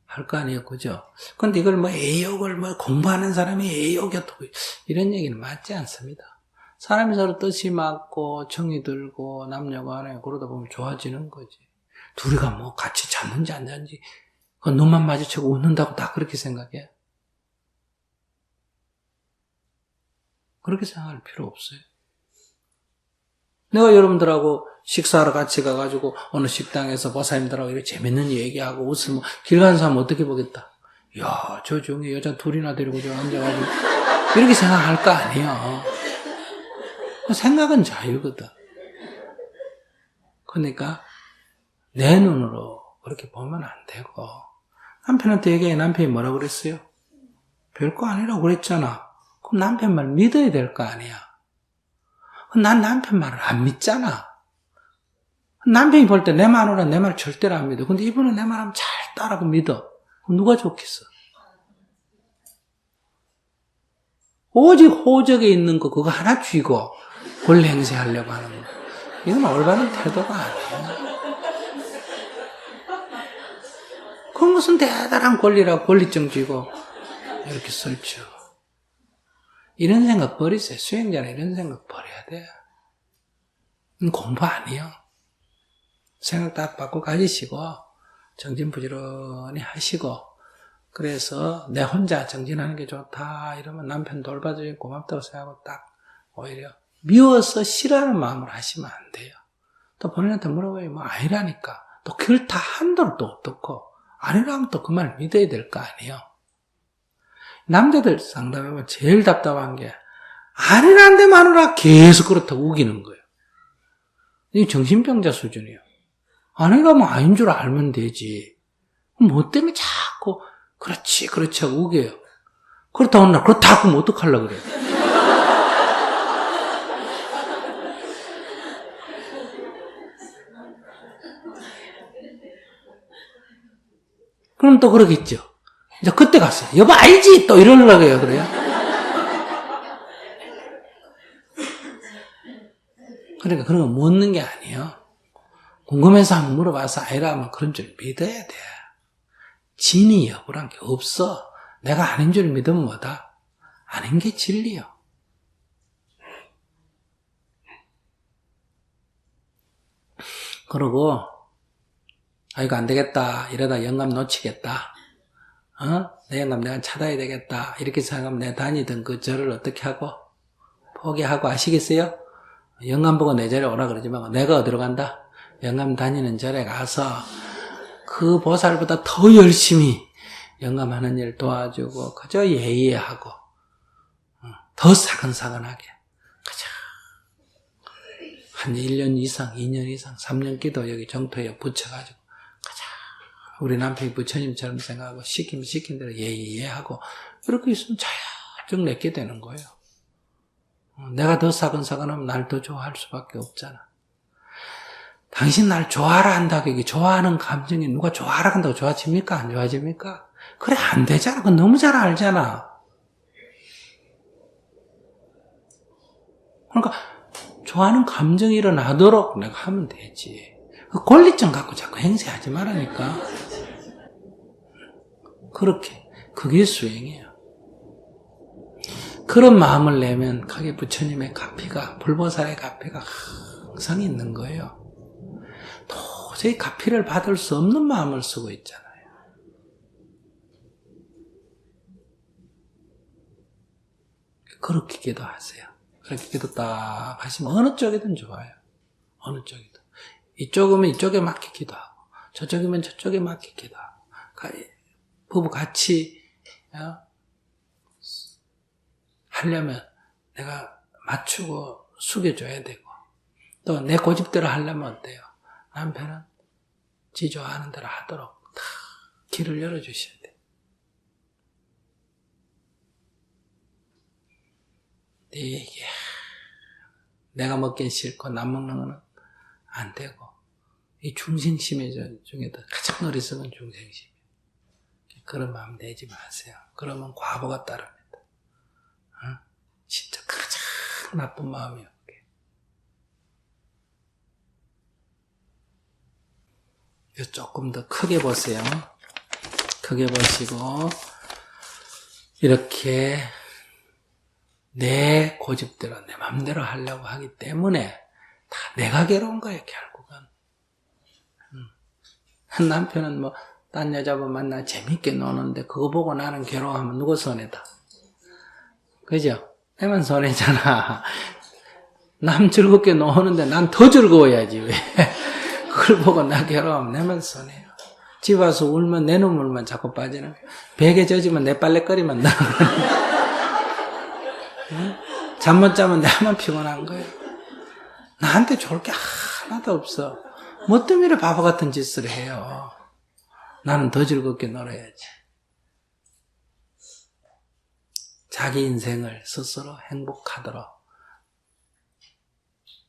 A: 할 거 아니에요, 그죠? 근데 이걸 애욕을 공부하는 사람이 애욕이었다 이런 얘기는 맞지 않습니다. 사람이 서로 뜻이 맞고 정이 들고 남녀간에 그러다 보면 좋아지는 거지. 둘이가 같이 잤는지 안 잤는지 그 눈만 마주치고 웃는다고 다 그렇게 생각해? 그렇게 생각할 필요 없어요. 내가 여러분들하고 식사하러 같이 가가지고 어느 식당에서 보살님들하고 이렇게 재밌는 얘기하고 웃으면 길 가는 사람 어떻게 보겠다? 야, 저 중에 여자 둘이나 데리고 저 앉아가지고 이렇게 생각할 거 아니에요. 생각은 자유거든. 그러니까 내 눈으로 그렇게 보면 안 되고 남편한테 얘기해. 남편이 뭐라고 그랬어요? 별거 아니라고 그랬잖아. 그럼 남편 말 믿어야 될 거 아니야. 난 남편 말을 안 믿잖아. 남편이 볼 때 내 마누라 내 말 절대로 안 믿어. 근데 이분은 내 말하면 잘 따라고 믿어. 그럼 누가 좋겠어? 오직 호적에 있는 거 그거 하나 쥐고 권리 행세하려고 하는 거. 이건 올바른 태도가 아니야. 그건 무슨 대단한 권리라고 권리증 쥐고 이렇게 설쳐. 이런 생각 버리세요. 수행자는 이런 생각 버려야 돼. 공부 아니에요. 생각 딱 바꿔 가지시고 정진 부지런히 하시고 그래서 내 혼자 정진하는 게 좋다 이러면 남편 돌봐주니 고맙다고 생각하고 딱 오히려 미워서 싫어하는 마음으로 하시면 안 돼요. 또 본인한테 물어봐요. 아니라니까. 또 그걸 다 한다고 또 어떻고 아니라면 또 그 말 믿어야 될 거 아니에요. 남자들 상담해보면 제일 답답한 게 아니란데 마누라 계속 그렇다고 우기는 거예요. 이게 정신병자 수준이에요. 아내가 뭐 아닌 줄 알면 되지. 뭐 때문에 자꾸 그렇지 하고 우겨요. 그렇다고 나 그렇다고 하면 어떡하려고 그래요. 그럼 또 그러겠죠. 이제 그때 갔어요. 여보 알지? 또 이러려고 해요. 그래요. 그러니까 그런 거 묻는 게 아니에요. 궁금해서 한번 물어봐서 아니라 하면 그런 줄 믿어야 돼. 진위 여부란 게 없어. 내가 아닌 줄 믿으면 뭐다? 아닌 게 진리요. 그러고 이거 안 되겠다. 이러다 영감 놓치겠다. 내 영감 내가 찾아야 되겠다. 이렇게 생각하면 내 다니던 그 절을 어떻게 하고? 포기하고 아시겠어요? 영감 보고 내 절에 오라 그러지 말고 내가 어디로 간다? 영감 다니는 절에 가서 그 보살보다 더 열심히 영감 하는 일 도와주고 그저 예의하고 더 사근사근하게 그저 한 1년 이상, 2년 이상, 3년 기도 여기 정토에 붙여가지고 그저 우리 남편이 부처님처럼 생각하고 시키면 시킨 대로 예의하고 이렇게 있으면 자연적 내게 되는 거예요. 내가 더 사근사근하면 날 더 좋아할 수밖에 없잖아. 당신 날 좋아라 한다고 이게 좋아하는 감정이 누가 좋아라 한다고 좋아집니까? 안 좋아집니까? 그래 안 되잖아. 그건 너무 잘 알잖아. 그러니까 좋아하는 감정이 일어나도록 내가 하면 되지. 그 권리증 갖고 자꾸 행세하지 말라니까. 그렇게 그게 수행이에요. 그런 마음을 내면 거기에 부처님의 가피가 불보살의 가피가 항상 있는 거예요. 도저히 가피를 받을 수 없는 마음을 쓰고 있잖아요. 그렇게 기도하세요. 그렇게 기도 딱 하시면 어느 쪽이든 좋아요. 어느 쪽이든. 이쪽이면 이쪽에 맞게 기도하고 저쪽이면 저쪽에 맞게 기도하고 부부 같이 하려면 내가 맞추고 숙여줘야 되고 또 내 고집대로 하려면 어때요? 남편은 지 좋아하는 대로 하도록 다 길을 열어주셔야 돼요. 이게 내가 먹긴 싫고 남 먹는 거는 안 되고 이 중생심의 중에도 가장 어리석은 중생심이에요. 그런 마음 내지 마세요. 그러면 과보가 따릅니다. 진짜 가장 나쁜 마음이에요. 조금 더 크게 보세요. 크게 보시고 이렇게 내 고집대로 내 맘대로 하려고 하기 때문에 다 내가 괴로운 거예요. 결국은 남편은 뭐 딴 여자분 만나 재밌게 노는데 그거 보고 나는 괴로워하면 누구 손해다? 그죠? 내만 손해잖아. 남 즐겁게 노는데 난 더 즐거워야지 왜? 그걸 보고 나 괴로워하면 내만 손해요. 집 와서 울면 내 눈물만 자꾸 빠지는 거예요. 베개 젖으면 내 빨래거리만 나오는 거예요. 잠 못 자면 나만 피곤한 거예요. 나한테 좋을 게 하나도 없어. 뭐 때문에 바보 같은 짓을 해요. 나는 더 즐겁게 놀아야지. 자기 인생을 스스로 행복하도록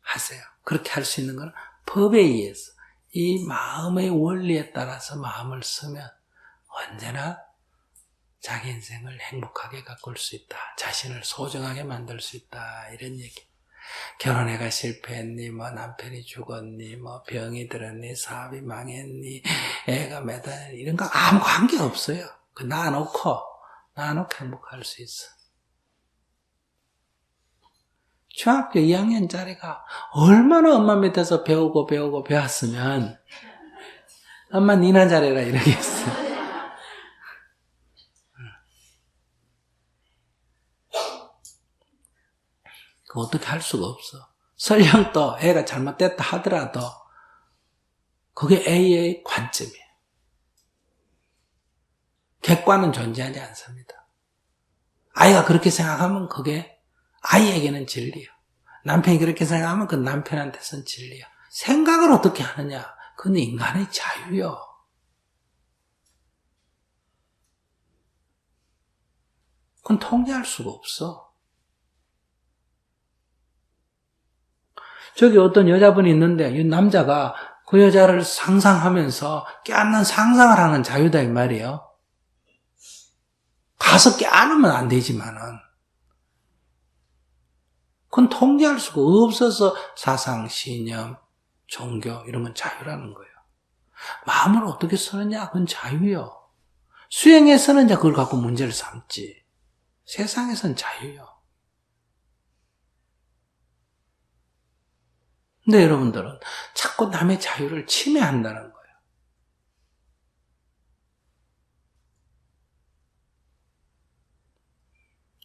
A: 하세요. 그렇게 할 수 있는 건 법에 의해서 이 마음의 원리에 따라서 마음을 쓰면 언제나 자기 인생을 행복하게 가꿀 수 있다. 자신을 소중하게 만들 수 있다. 이런 얘기. 결혼해가 실패했니, 뭐 남편이 죽었니, 뭐 병이 들었니, 사업이 망했니, 애가 매달렸니, 이런 거 아무 관계 없어요. 그 놔놓고 행복할 수 있어. 중학교 2학년짜리가 얼마나 엄마 밑에서 배우고 배웠으면 엄마 니나 잘해라 이러겠어. 그거 어떻게 할 수가 없어. 설령 또 애가 잘못됐다 하더라도 그게 A의 관점이에요. 객관은 존재하지 않습니다. 아이가 그렇게 생각하면 그게 아이에게는 진리야. 남편이 그렇게 생각하면 그 남편한테선 진리야. 생각을 어떻게 하느냐? 그건 인간의 자유요. 그건 통제할 수가 없어. 저기 어떤 여자분이 있는데 이 남자가 그 여자를 상상하면서 껴안는 상상을 하는 자유다 이 말이에요. 가서 껴안으면 안 되지만은 그건 통제할 수가 없어서 사상, 신념, 종교 이런 건 자유라는 거예요. 마음을 어떻게 쓰느냐 그건 자유요. 수행에서는 이제 그걸 갖고 문제를 삼지. 세상에서는 자유요. 근데 여러분들은 자꾸 남의 자유를 침해한다는 거예요.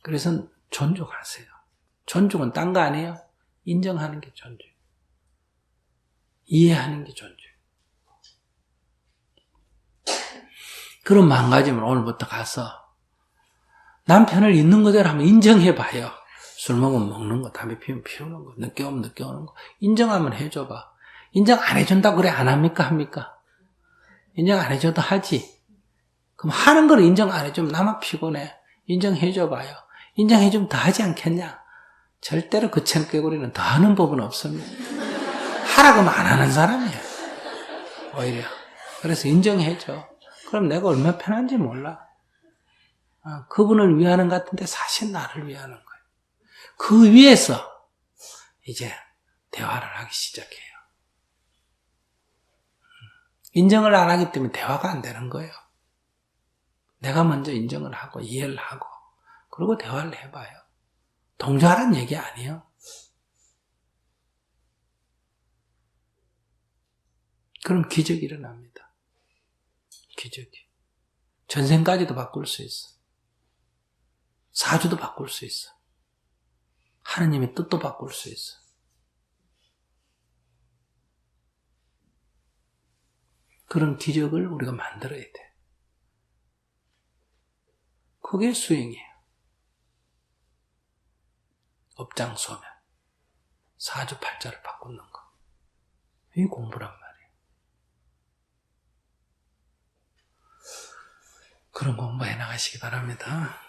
A: 그래서 존중하세요. 존중은 딴 거 아니에요? 인정하는 게 존중. 이해하는 게 존중. 그런 마음가짐을 오늘부터 가서 남편을 있는 그대로 한번 인정해봐요. 술 먹으면 먹는 거, 담배 피우면 피우는 거, 늦게 오면 늦게 오는 거. 인정하면 해줘봐. 인정 안 해준다고 그래 안 합니까? 합니까? 인정 안 해줘도 하지. 그럼 하는 걸 인정 안 해주면 나만 피곤해. 인정해줘봐요. 인정해주면 더 하지 않겠냐? 절대로 그 청개구리는 더 하는 법은 없습니다. 하라고 하면 안 하는 사람이에요. 오히려. 그래서 인정해줘. 그럼 내가 얼마나 편한지 몰라. 그분을 위하는 것 같은데 사실 나를 위하는 거예요. 그 위에서 이제 대화를 하기 시작해요. 인정을 안 하기 때문에 대화가 안 되는 거예요. 내가 먼저 인정을 하고 이해를 하고 그리고 대화를 해봐요. 동조하라는 얘기 아니에요. 그럼 기적이 일어납니다. 기적이. 전생까지도 바꿀 수 있어. 사주도 바꿀 수 있어. 하느님의 뜻도 바꿀 수 있어. 그런 기적을 우리가 만들어야 돼. 그게 수행이에요. 업장소면, 사주 팔자를 바꾸는 거. 이게 공부란 말이에요. 그런 공부 해나가시기 바랍니다.